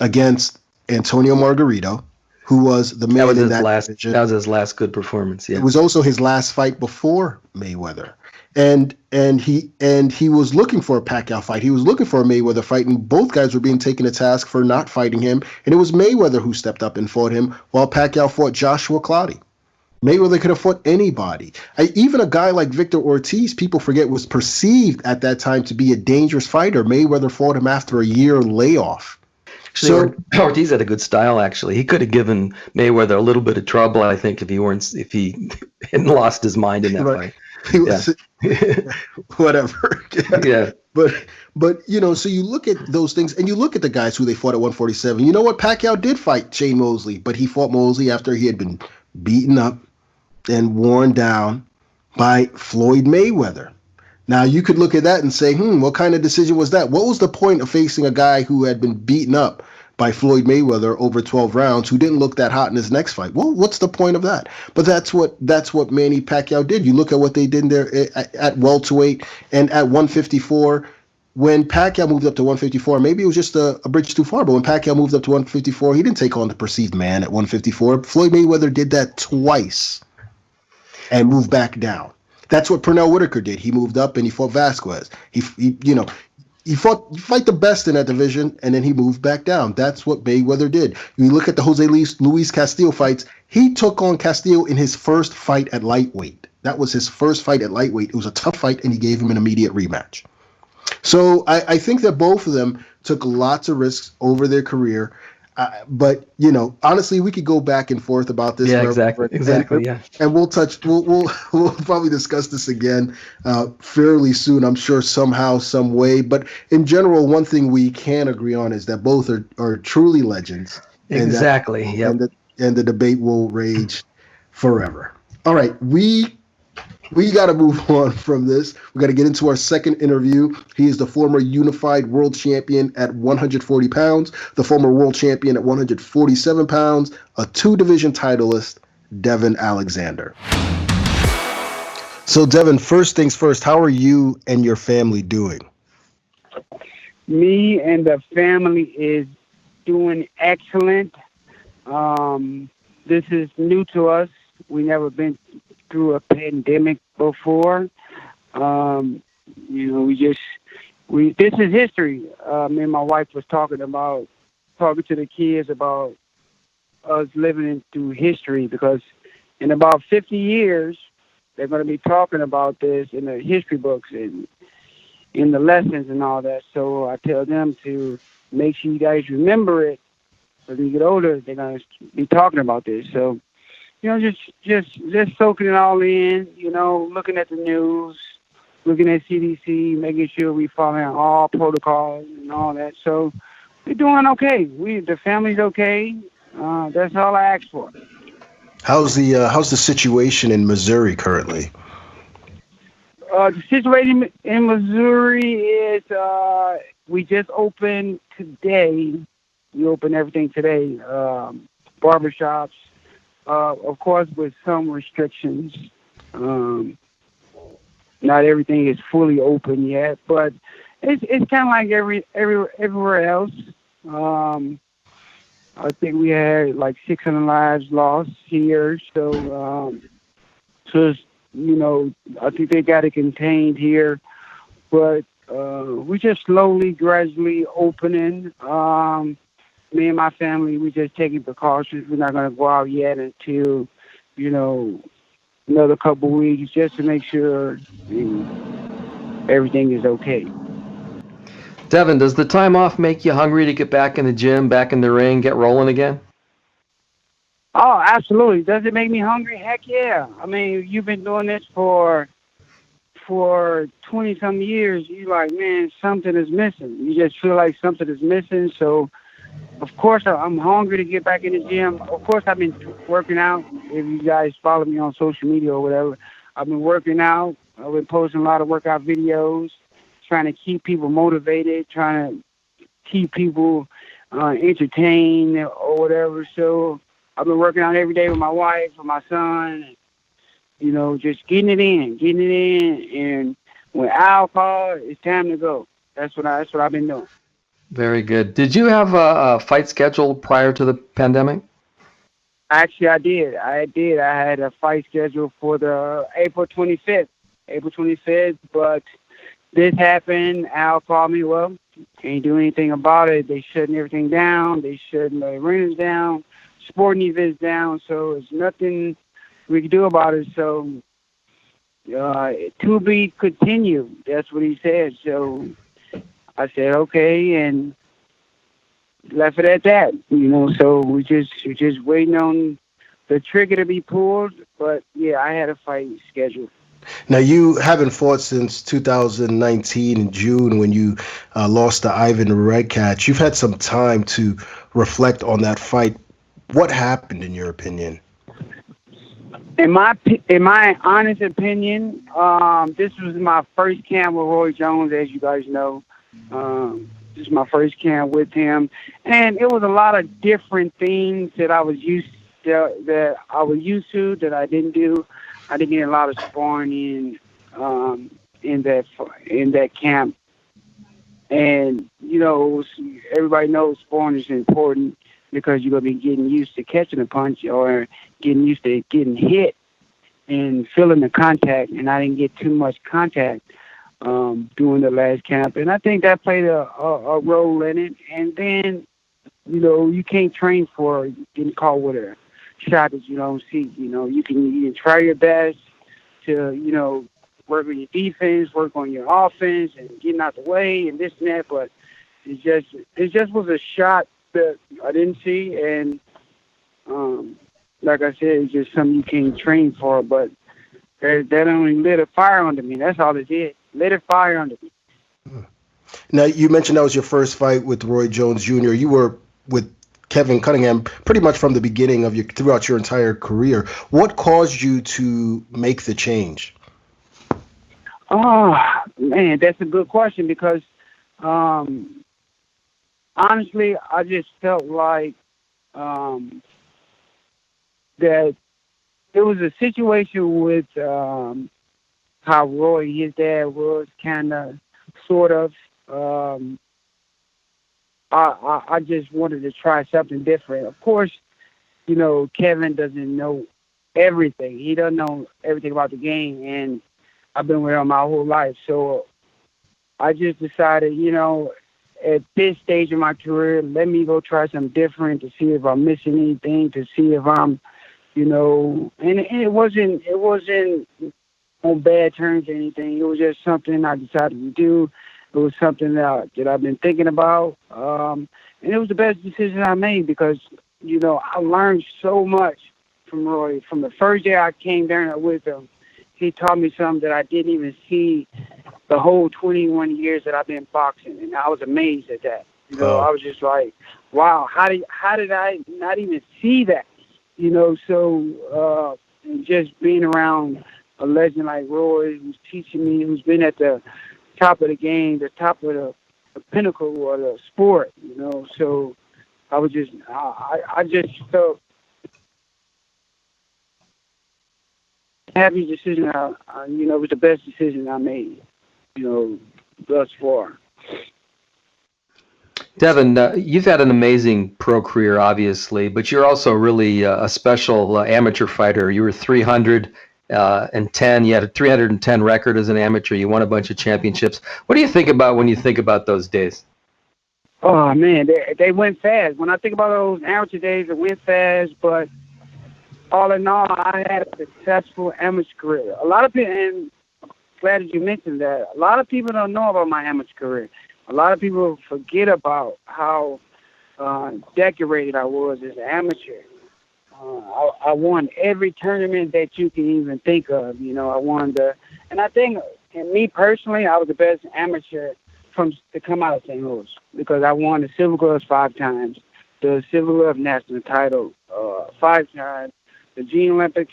against Antonio Margarito, who was the man in that division. That was his last good performance. Yeah, it was also his last fight before Mayweather, and he was looking for a Pacquiao fight. He was looking for a Mayweather fight, and both guys were being taken to task for not fighting him. And it was Mayweather who stepped up and fought him, while Pacquiao fought Joshua Clottey. Mayweather could have fought anybody. Even a guy like Victor Ortiz, people forget, was perceived at that time to be a dangerous fighter. Mayweather fought him after a year layoff. Actually, Ortiz had a good style. Actually, he could have given Mayweather a little bit of trouble, I think, if he hadn't lost his mind in that fight. He was, whatever. Yeah. But so you look at those things, and you look at the guys who they fought at 147. You know what? Pacquiao did fight Shane Mosley, but he fought Mosley after he had been beaten up and worn down by Floyd Mayweather. Now, you could look at that and say, what kind of decision was that? What was the point of facing a guy who had been beaten up by Floyd Mayweather over 12 rounds, who didn't look that hot in his next fight? Well, what's the point of that? But that's what Manny Pacquiao did. You look at what they did there at welterweight and at 154. When Pacquiao moved up to 154, maybe it was just a bridge too far, but when Pacquiao moved up to 154, he didn't take on the perceived man at 154. Floyd Mayweather did that twice and moved back down. That's what Pernell Whitaker did. He moved up and he fought Vasquez. He fight the best in that division, and then he moved back down. That's what Mayweather did. You look at the Jose Luis Castillo fights. He took on Castillo in his first fight at lightweight. That was his first fight at lightweight. It was a tough fight, and he gave him an immediate rematch. So I think that both of them took lots of risks over their career. But honestly, we could go back and forth about this. Yeah, exactly. Yeah. And we'll probably discuss this again fairly soon, I'm sure, somehow, some way. But in general, one thing we can agree on is that both are truly legends. Exactly. And the debate will rage forever. All right, we got to move on from this. We got to get into our second interview. He is the former unified world champion at 140 pounds, the former world champion at 147 pounds, a two-division titleist, Devon Alexander. So, Devon, first things first, how are you and your family doing? Me and the family is doing excellent. This is new to us. We never been through a pandemic before. This is history. Me and my wife was talking to the kids about us living through history, because in about 50 years, they're going to be talking about this in the history books and in the lessons and all that. So I tell them to make sure you guys remember it. When you get older, they're going to be talking about this. So, just soaking it all in, looking at the news, looking at CDC, making sure we following all protocols and all that. So we're doing okay. The family's okay. That's all I asked for. How's the situation in Missouri currently? The situation in Missouri is we just opened today. We opened everything today. Barbershops, of course, with some restrictions. Not everything is fully open yet, but it's kind of like everywhere else. I think we had like 600 lives lost here, so I think they got it contained here, but we just slowly, gradually opening. Me and my family, we just taking precautions. We're not going to go out yet until, another couple of weeks, just to make sure everything is okay. Devon, does the time off make you hungry to get back in the gym, back in the ring, get rolling again? Oh, absolutely. Does it make me hungry? Heck yeah. I mean, you've been doing this for 20-some years. You're like, man, something is missing. You just feel like something is missing. So, of course, I'm hungry to get back in the gym. Of course, I've been working out. If you guys follow me on social media or whatever, I've been working out. I've been posting a lot of workout videos, trying to keep people motivated, trying to keep people entertained or whatever. So I've been working out every day with my wife, with my son, just getting it in. And when alcohol, it's time to go. That's what I've been doing. Very good. Did you have a fight scheduled prior to the pandemic? Actually, I did. I had a fight scheduled for the April 25th, but this happened. Al called me. Well, can't do anything about it. They shutting everything down. They shutting the arenas down, sporting events down. So there's nothing we can do about it. So to be continued. That's what he said. So I said okay, and left it at that. So we just waiting on the trigger to be pulled. But yeah, I had a fight scheduled. Now, you haven't fought since 2019 in June when you lost to Ivan Redkach. You've had some time to reflect on that fight. What happened, in your opinion? In my honest opinion, this was my first camp with Roy Jones, as you guys know. This is my first camp with him, and it was a lot of different things that I was used to that I didn't do. I didn't get a lot of sparring in that camp, and everybody knows sparring is important because you're gonna be getting used to catching a punch or getting used to getting hit and feeling the contact. And I didn't get too much contact during the last camp, and I think that played a role in it. And then you can't train for getting caught with a shot that you don't see. You can try your best to work on your defense, work on your offense, and getting out the way and this and that. But it just was a shot that I didn't see, and like I said, it's just something you can't train for. But that only lit a fire under me. That's all it did. Lit a fire under me. Now, you mentioned that was your first fight with Roy Jones Jr. You were with Kevin Cunningham pretty much from the beginning of throughout your entire career. What caused you to make the change? Oh man, that's a good question because honestly, I just felt like that it was a situation with how Roy, his dad, was kind of, sort of. I just wanted to try something different. Of course, Kevin doesn't know everything. He doesn't know everything about the game, and I've been with him my whole life. So I just decided, at this stage of my career, let me go try something different to see if I'm missing anything, to see if I'm, and it wasn't on bad terms or anything. It was just something I decided to do. It was something that I've been thinking about. And it was the best decision I made because, I learned so much from Roy. From the first day I came down with him, he taught me something that I didn't even see the whole 21 years that I've been boxing. And I was amazed at that. I was just like, wow, how did I not even see that? So and just being around a legend like Roy, who's teaching me, who's been at the top of the game, the top of the pinnacle of the sport, So I was just, I just felt happy decision. It was the best decision I made, thus far. Devon, you've had an amazing pro career, obviously, but you're also really a special amateur fighter. You were 310. You had a 310 record as an amateur. You won a bunch of championships. What do you think about when you think about those days? Oh, man, they went fast. When I think about those amateur days, it went fast. But all in all, I had a successful amateur career. A lot of people, and glad that you mentioned that, a lot of people don't know about my amateur career. A lot of people forget about how decorated I was as an amateur. I won every tournament that you can even think of. I won and I think, and me personally, I was the best amateur to come out of St. Louis because I won the Silver Gloves 5 times, the Silver Glove national title 5 times, the Junior Olympics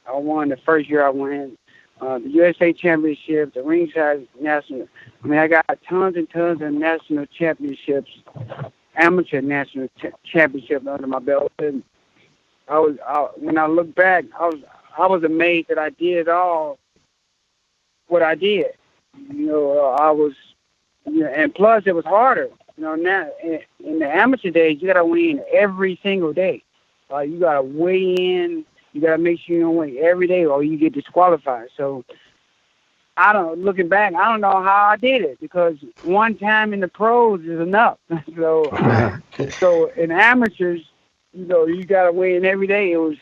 I won the first year I went, the USA Championship, the ringside national. I got tons and tons of national championships, amateur national championships under my belt. And when I look back, I was amazed that I did all what I did. I was, and plus it was harder. Now in the amateur days, you got to win every single day. You got to weigh in. You got to make sure you don't weigh every day, or you get disqualified. So looking back, I don't know how I did it because one time in the pros is enough. So in amateurs, you got to weigh in every day. It was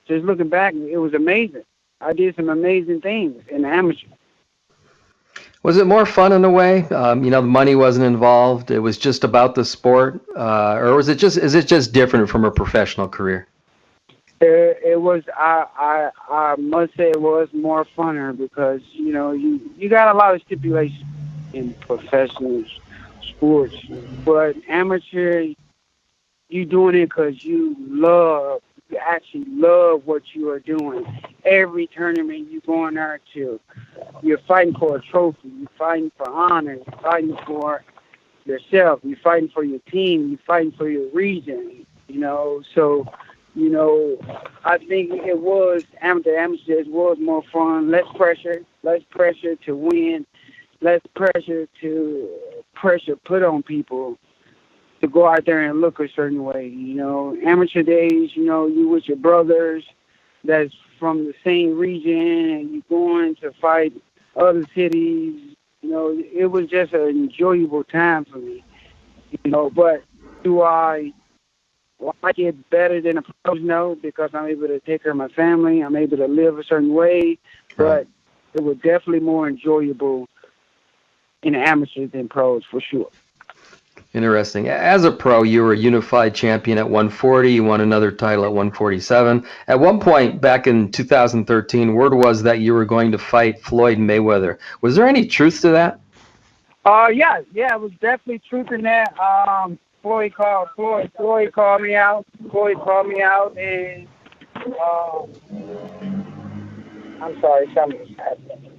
just looking back, it was amazing. I did some amazing things in the amateur. Was it more fun in a way? The money wasn't involved. It was just about the sport, or is it just different from a professional career? It was. I must say it was more funner because you got a lot of stipulations in professional sports, but amateur, you doing it because you actually love what you are doing. Every tournament you going there to, you're fighting for a trophy, you're fighting for honor, you're fighting for yourself, you're fighting for your team, you're fighting for your region, So, I think it was, amateurs was more fun, less pressure to win, less pressure put on people to go out there and look a certain way. Amateur days, you with your brothers that's from the same region and you going to fight other cities. It was just an enjoyable time for me. But do I like it better than a pros? No, because I'm able to take care of my family. I'm able to live a certain way. But it was definitely more enjoyable in amateurs than pros, for sure. Interesting. As a pro, you were a unified champion at 140. You won another title at 147. At one point back in 2013, word was that you were going to fight Floyd Mayweather. Was there any truth to that? Yeah, it was definitely truth in that. Floyd called me out. Floyd called me out, and I'm sorry, something's happening.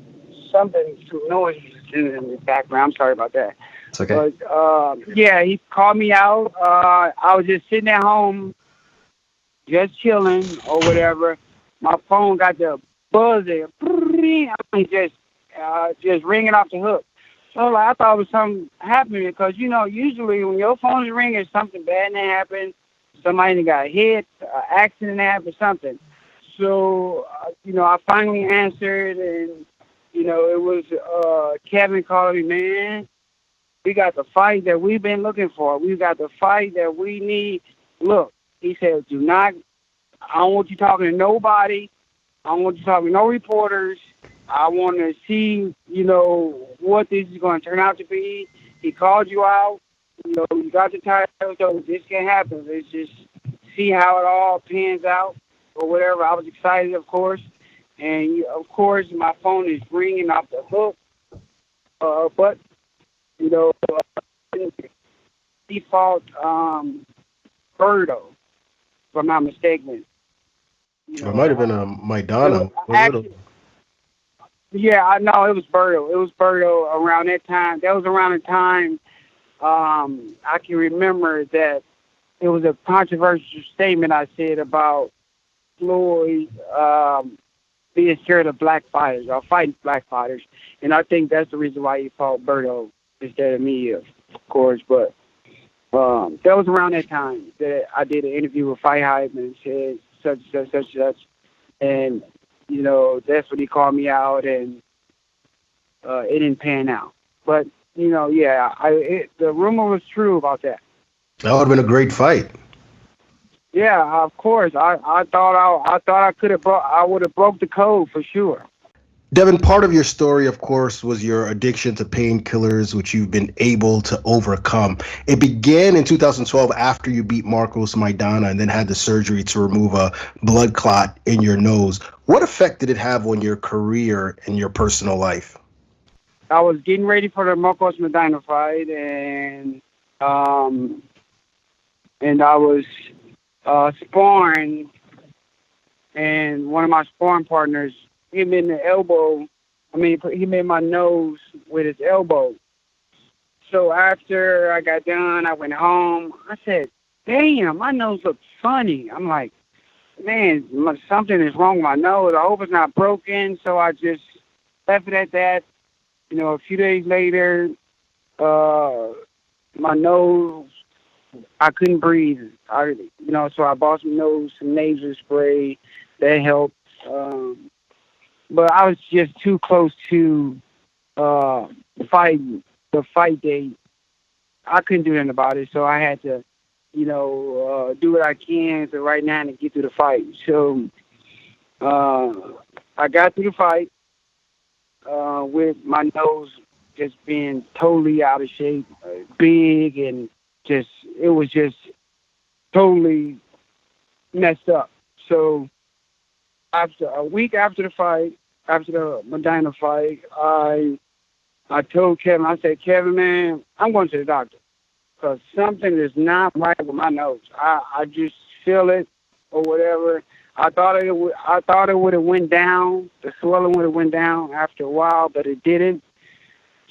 Something's too noisy in the background. I'm sorry about that. It's okay. But he called me out. I was just sitting at home, just chilling or whatever, my phone got the buzzer, just ringing off the hook. So like, I thought it was something happening because, usually when your phone is ringing, something bad happened. Somebody got hit, accident happened, something. So, I finally answered, and, it was Kevin calling me, man. We got the fight that we've been looking for. We got the fight that we need. Look, he said, I don't want you talking to nobody. I don't want you talking to no reporters. I want to see, what this is going to turn out to be. He called you out. You got the title, so this can happen. Let's just see how it all pans out or whatever. I was excited, of course. And, of course, my phone is ringing off the hook. But, default Birdo, if I'm not mistaken. It might have been a Maidana. Yeah, I know it was Birdo. It was Birdo around that time. That was around the time I can remember that it was a controversial statement I said about Floyd being scared of black fighters or fighting black fighters. And I think that's the reason why he fought Birdo instead of me, of course. But that was around that time that I did an interview with Fight Hype and said such. And, that's when he called me out, and it didn't pan out. But, the rumor was true about that. That would have been a great fight. Yeah, of course. I thought I could have I would have broke the code for sure. Devon, part of your story, of course, was your addiction to painkillers, which you've been able to overcome. It began in 2012 after you beat Marcos Maidana and then had the surgery to remove a blood clot in your nose. What effect did it have on your career and your personal life? I was getting ready for the Marcos Maidana fight, and I was sparring, and one of my sparring partners hit me in the elbow. He made my nose with his elbow. So after I got done, I went home. I said, damn, my nose looks funny. I'm like, man, something is wrong with my nose. I hope it's not broken. So I just left it at that. A few days later, my nose, I couldn't breathe. So I bought some nasal spray. That helped. But I was just too close to the fight date. I couldn't do anything about it, so I had to, do what I can to right now to get through the fight. So I got through the fight with my nose just being totally out of shape, big, and it was just totally messed up. So after a week after the fight, after the Maidana fight, I told Kevin, I said, Kevin, man, I'm going to the doctor because something is not right with my nose. I just feel it or whatever. I thought it would have went down. The swelling would have went down after a while, but it didn't.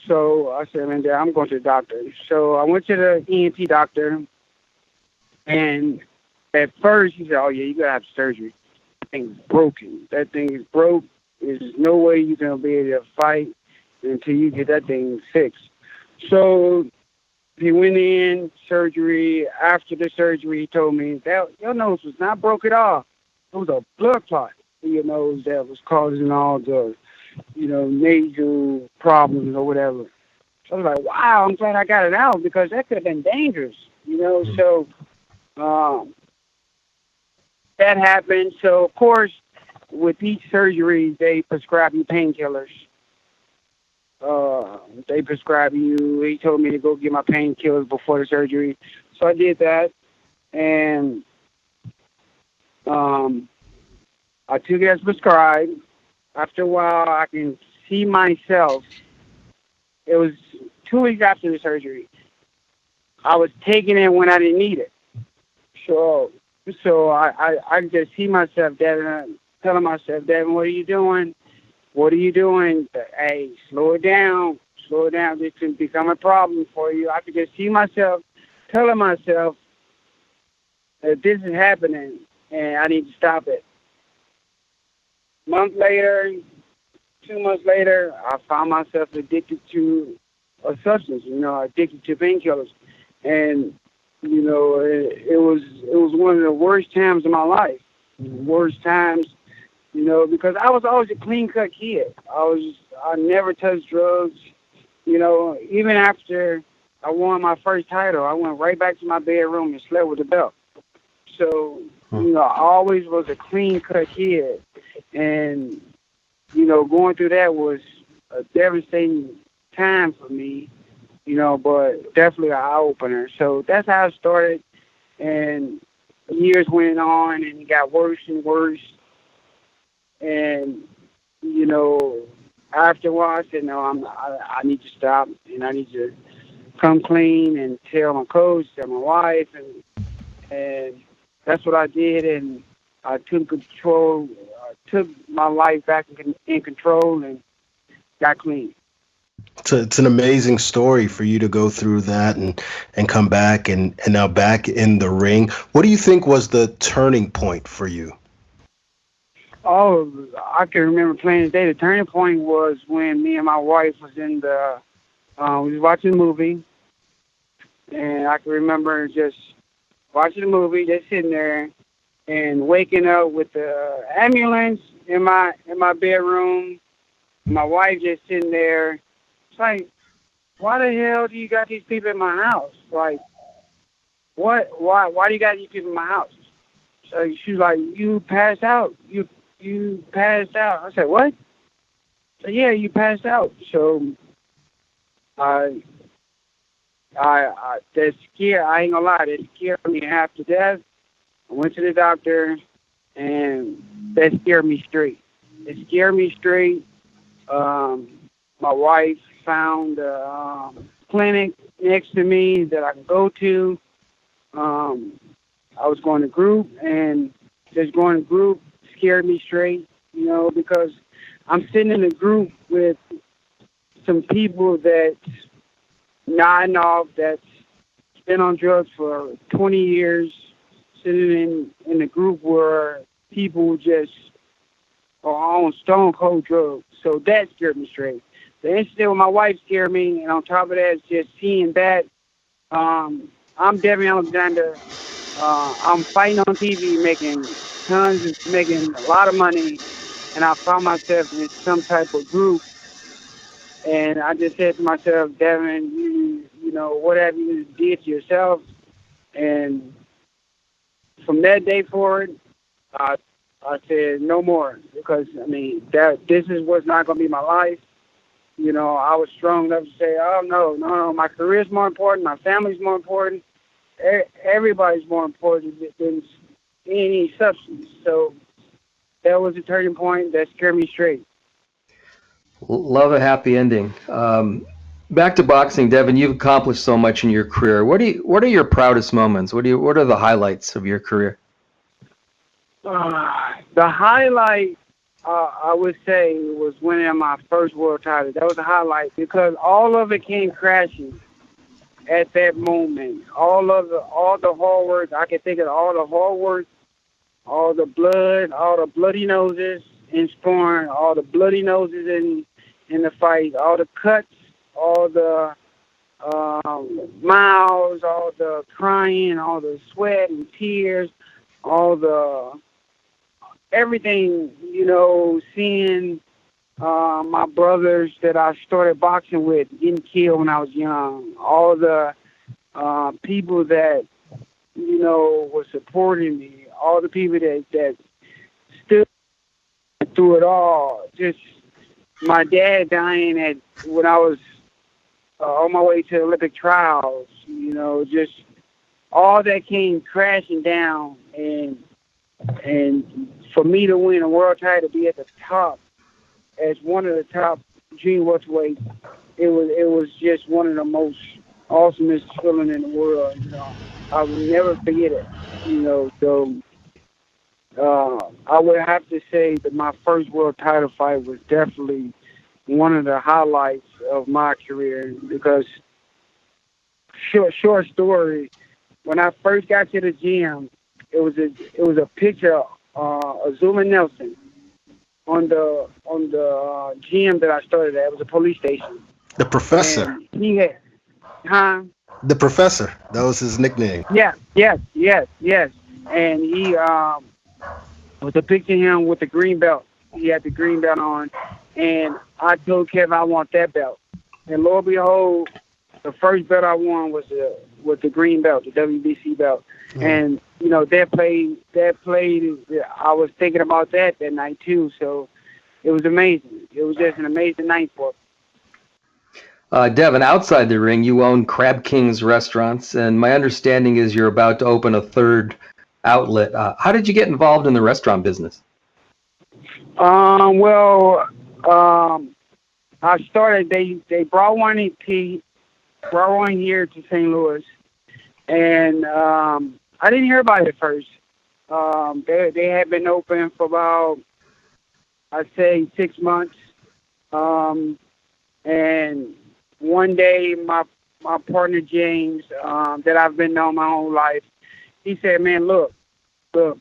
So I said, man, I'm going to the doctor. So I went to the ENT doctor, and at first he said, oh, yeah, you got to have surgery. That thing's broken. That thing is broke. There's no way you're going to be able to fight until you get that thing fixed. So he went in, surgery. After the surgery, he told me that your nose was not broke at all. It was a blood clot in your nose that was causing all the, nasal problems or whatever. So I was like, wow, I'm glad I got it out because that could have been dangerous, So that happened. So, of course, with each surgery, they prescribe you painkillers. They prescribe you. He told me to go get my painkillers before the surgery. So I did that. And I took it as prescribed. After a while, I can see myself. It was 2 weeks after the surgery. I was taking it when I didn't need it. So I just see myself, Devin, telling myself, Devin, what are you doing? What are you doing? Hey, slow it down. Slow it down. This can become a problem for you. I could just see myself telling myself that this is happening and I need to stop it. month later, 2 months later, I found myself addicted to a substance, addicted to painkillers. And, it was one of the worst times of my life. Worst times, because I was always a clean-cut kid. I never touched drugs. Even after I won my first title, I went right back to my bedroom and slept with the belt. So, I always was a clean-cut kid. And, going through that was a devastating time for me, but definitely an eye-opener. So that's how it started. And years went on, and it got worse and worse. And, after a while, I said, no, I need to stop, and I need to come clean and tell my coach, tell my wife, and that's what I did. And I took control, took my life back in control, and got clean. It's an amazing story for you to go through that and come back and now back in the ring. What do you think was the turning point for you? Oh, I can remember playing today. The turning point was when me and my wife was we was watching a movie, and I can remember just watching the movie, just sitting there, and waking up with the ambulance in my bedroom. My wife just sitting there. It's like, why the hell do you got these people in my house? Like, what? Why do you got these people in my house? So she's like, you passed out. You passed out. I said, what? So, yeah, you passed out. So that scared, I ain't gonna lie, that scared me half to death. I went to the doctor, and that scared me straight. It scared me straight. My wife found a clinic next to me that I could go to. I was going to group, and just going to group scared me straight, because I'm sitting in a group with some people that's nodding off, that's been on drugs for 20 years, sitting in a group where people just are on stone cold drugs. So that scared me straight. The incident with my wife scared me, and on top of that, just seeing that, I'm Devon Alexander. I'm fighting on TV, making a lot of money, and I found myself in some type of group, and I just said to myself, Devon, what have you did to yourself? And from that day forward, I said no more, because this is what's not going to be my life. I was strong enough to say, oh no, my career's more important, my family's more important, everybody's more important than any substance. So that was a turning point that scared me straight. Love a happy ending. Back to boxing, Devon. You've accomplished so much in your career. What are your proudest moments? What are the highlights of your career? The highlight, I would say, was winning my first world title. That was a highlight, because all of it came crashing at that moment. All the hard work, I can think of all the hard work, all the blood, all the bloody noses in sparring, all the bloody noses in the fight, all the cuts, all the miles, all the crying, all the sweat and tears, all the everything, seeing my brothers that I started boxing with getting killed when I was young, all the people that, were supporting me, all the people that stood through it all, just my dad dying when I was on my way to Olympic trials, just all that came crashing down, and for me to win a world title, to be at the top as one of the top junior welterweights, it was just one of the most awesomest feeling in the world. I will never forget it. So I would have to say that my first world title fight was definitely one of the highlights of my career, because short story, when I first got to the gym, it was a picture of Azula Nelson, on the gym that I started at. It was a police station. The Professor. And he had, huh? The Professor. That was his nickname. Yes. And he was depicting him with the green belt. He had the green belt on, and I told Kevin I want that belt. And lo and behold, the first belt I won was the green belt, the WBC belt. And you know that played. I was thinking about that night too. So it was amazing. It was just an amazing night for me. Devon, outside the ring, you own Crab King's restaurants, and my understanding is you're about to open a third outlet. How did you get involved in the restaurant business? I started. They brought one here to St. Louis, and I didn't hear about it at first. They had been open for about, I'd say, 6 months, and one day my partner James, that I've been knowing my whole life, he said, "Man, look, you're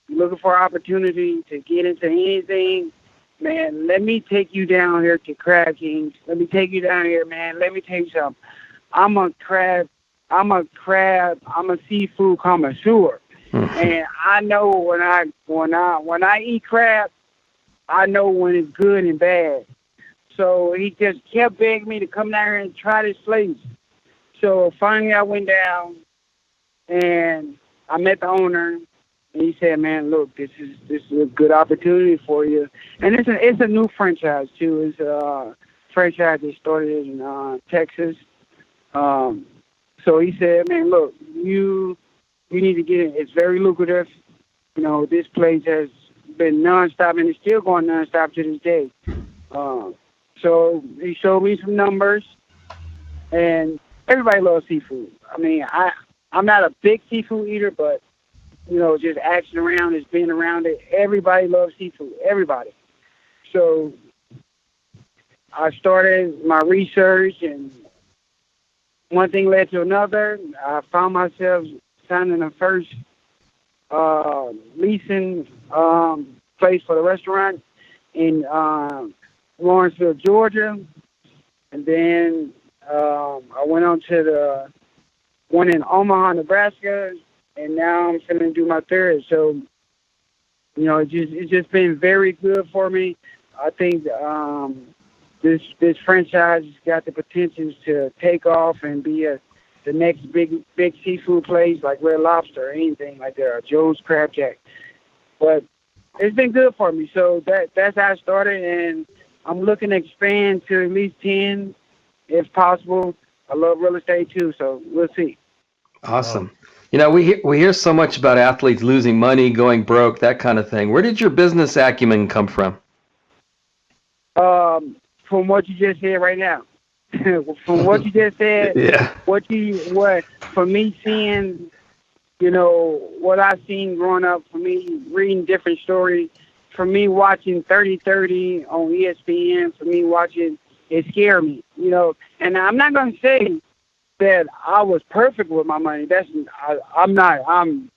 looking for an opportunity to get into anything, man, let me take you down here to Crab King's. Let me take you down here, man. Let me tell you something. I'm a seafood connoisseur. And I know when I eat crab, I know when it's good and bad. So he just kept begging me to come down here and try this place. So finally I went down and I met the owner. And he said, "Man, look, this is a good opportunity for you." And it's a new franchise too. It's a franchise that started in Texas. So he said, "Man, look, you need to get in. It's very lucrative. You know, this place has been nonstop and it's still going nonstop to this day." So he showed me some numbers, and everybody loves seafood. I mean, I'm not a big seafood eater, but you know, just action around it, being around it. Everybody loves seafood. Everybody. So I started my research, and one thing led to another. I found myself signing the first leasing place for the restaurant in Lawrenceville, Georgia. And then I went on to the one in Omaha, Nebraska. And now I'm going to do my third. So, you know, it's just been very good for me. I think this franchise has got the potential to take off and be the next big seafood place like Red Lobster or anything like that, or Joe's Crab Jack. But it's been good for me. So that's how I started, and I'm looking to expand to at least 10 if possible. I love real estate too, so we'll see. Awesome. You know, we hear so much about athletes losing money, going broke, that kind of thing. Where did your business acumen come from? From what you just said right now. From what you just said, yeah. What for me seeing, you know, what I've seen growing up, for me reading different stories, for me watching 30-30 on ESPN, for me watching, it scared me, you know. And I'm not going to say that I was perfect with my money. I'm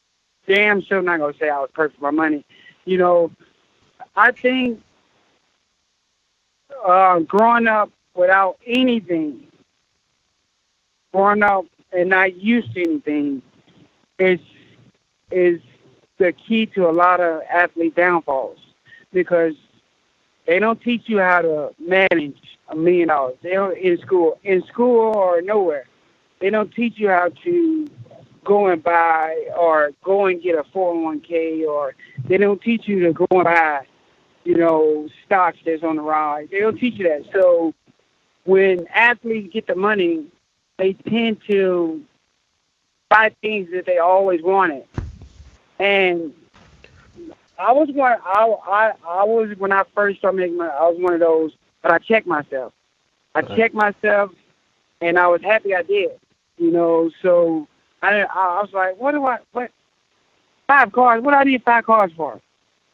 damn sure not going to say I was perfect with my money. You know, I think growing up without anything, growing up and not used to anything is the key to a lot of athlete downfalls, because they don't teach you how to manage $1 million. They don't in school or nowhere. They don't teach you how to go and buy or go and get a 401k, or they don't teach you to go and buy, you know, stocks that's on the rise. They don't teach you that. So when athletes get the money, they tend to buy things that they always wanted. And I was when I first started making money, I was one of those, but I checked myself. And I was happy I did. You know, so I was like, what 5 cars? What do I need 5 cars for?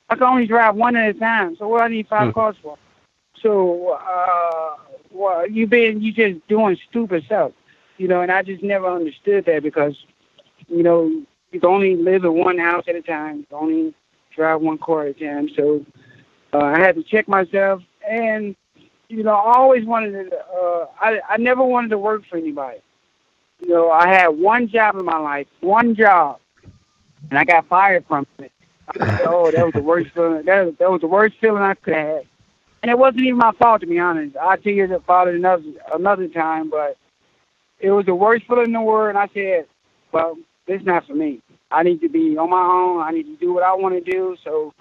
I can only drive one at a time. So what do I need 5 cars for? So, you just doing stupid stuff, you know, and I just never understood that, because, you know, you can only live in one house at a time. You can only drive one car at a time. So I had to check myself, and I always wanted to. I never wanted to work for anybody. I had one job in my life, one job, and I got fired from it. Oh, that was the worst feeling. That was the worst feeling I could have had. And it wasn't even my fault, to be honest. I'll tell you about it another time, but it was the worst feeling in the world. And I said, well, this is not for me. I need to be on my own. I need to do what I want to do. So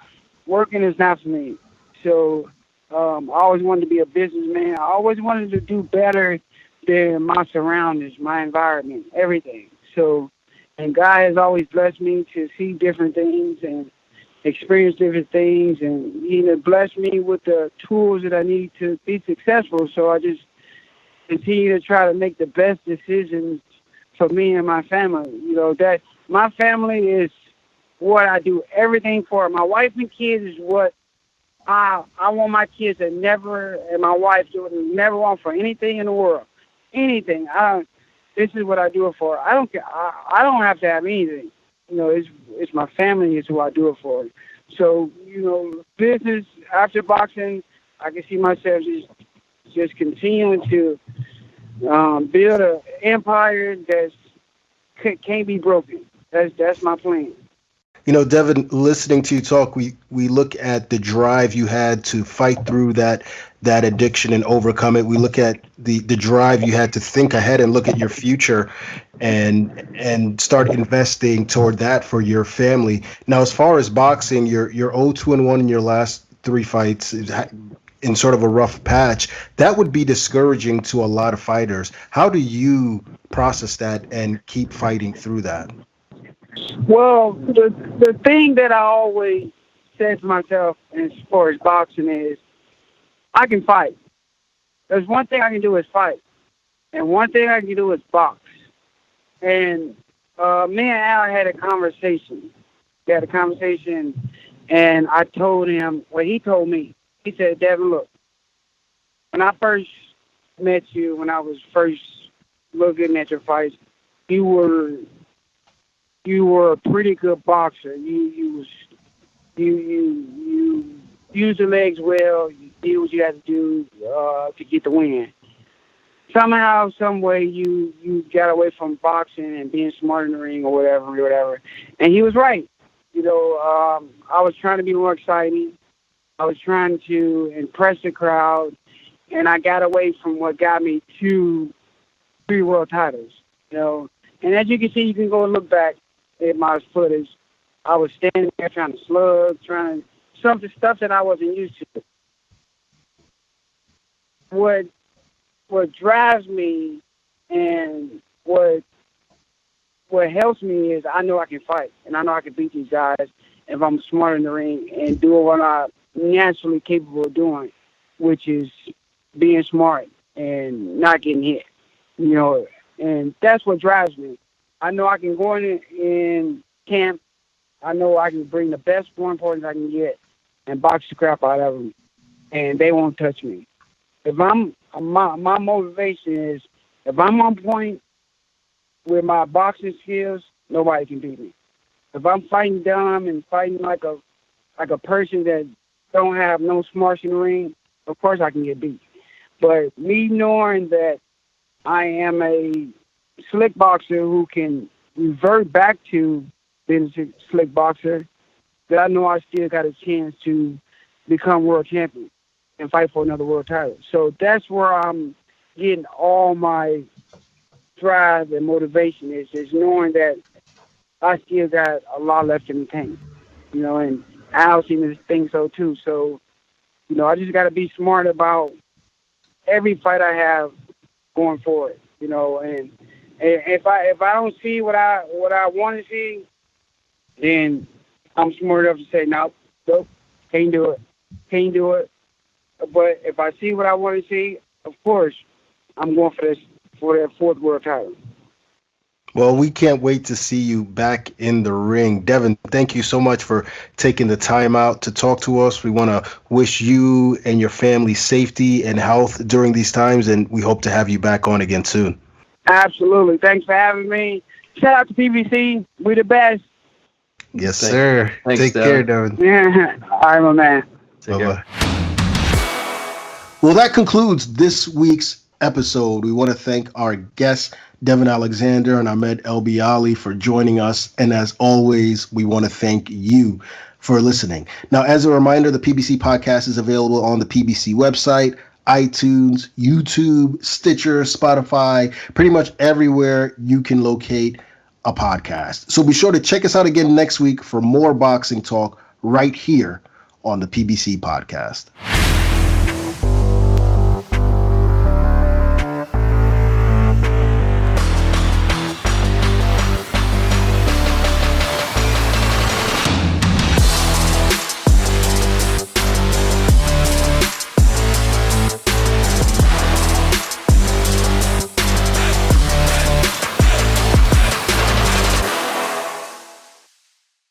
working is not for me. So I always wanted to be a businessman. I always wanted to do better than my surroundings, my environment, everything. So, and God has always blessed me to see different things and experience different things, and He has blessed me with the tools that I need to be successful. So I just continue to try to make the best decisions for me and my family. That my family is what I do everything for. My wife and kids is what I want my kids to never, and my wife to never want for anything in the world. Anything. This is what I do it for. I don't care. I don't have to have anything. It's my family is who I do it for. So, business after boxing, I can see myself just continuing to build an empire that can't be broken. That's my plan. Devon, listening to you talk, we look at the drive you had to fight through that addiction and overcome it. We look at the drive you had to think ahead and look at your future and start investing toward that for your family. Now, as far as boxing, you're 0-2-1 in your last 3 fights in sort of a rough patch. That would be discouraging to a lot of fighters. How do you process that and keep fighting through that? Well, the thing that I always say to myself as far as boxing is, I can fight. There's one thing I can do is fight, and one thing I can do is box. And me and Al had a conversation. We had a conversation, and I told him what he told me. He said, Devon, look, when I first met you, when I was first looking at your fights, you were a pretty good boxer. You used the legs well. You did what you had to do to get the win. Somehow, some way, you got away from boxing and being smart in the ring or whatever. And he was right. I was trying to be more exciting. I was trying to impress the crowd, and I got away from what got me 2 3 world titles. And as you can see, you can go and look back at my footage. I was standing there trying to slug, something stuff that I wasn't used to. What drives me and what helps me is I know I can fight, and I know I can beat these guys if I'm smart in the ring and doing what I'm naturally capable of doing, which is being smart and not getting hit. And that's what drives me. I know I can go in camp. I know I can bring the best scoring points I can get and box the crap out of them, and they won't touch me. If my motivation is, if I'm on point with my boxing skills, nobody can beat me. If I'm fighting dumb and fighting like a person that don't have no smarts in the ring, of course I can get beat. But me knowing that I am a slick boxer who can revert back to being a slick boxer, that I know I still got a chance to become world champion and fight for another world title. So that's where I'm getting all my drive and motivation is knowing that I still got a lot left in the tank, and Al seems to think so too. So, I just got to be smart about every fight I have going forward, and if I don't see what I want to see, then I'm smart enough to say, nope, can't do it. But if I see what I want to see, of course, I'm going for that 4th world title. Well, we can't wait to see you back in the ring. Devon, thank you so much for taking the time out to talk to us. We want to wish you and your family safety and health during these times, and we hope to have you back on again soon. Absolutely. Thanks for having me. Shout out to PBC. We the best. Yes, sir. Thanks, Take care, Devon. Yeah. All right, my man. Take care. Well, that concludes this week's episode. We want to thank our guests, Devon Alexander and Ahmed Elbiali, for joining us. And as always, we want to thank you for listening. Now, as a reminder, the PBC podcast is available on the PBC website, iTunes, YouTube, Stitcher, Spotify, pretty much everywhere you can locate a podcast. So be sure to check us out again next week for more boxing talk right here on the PBC podcast.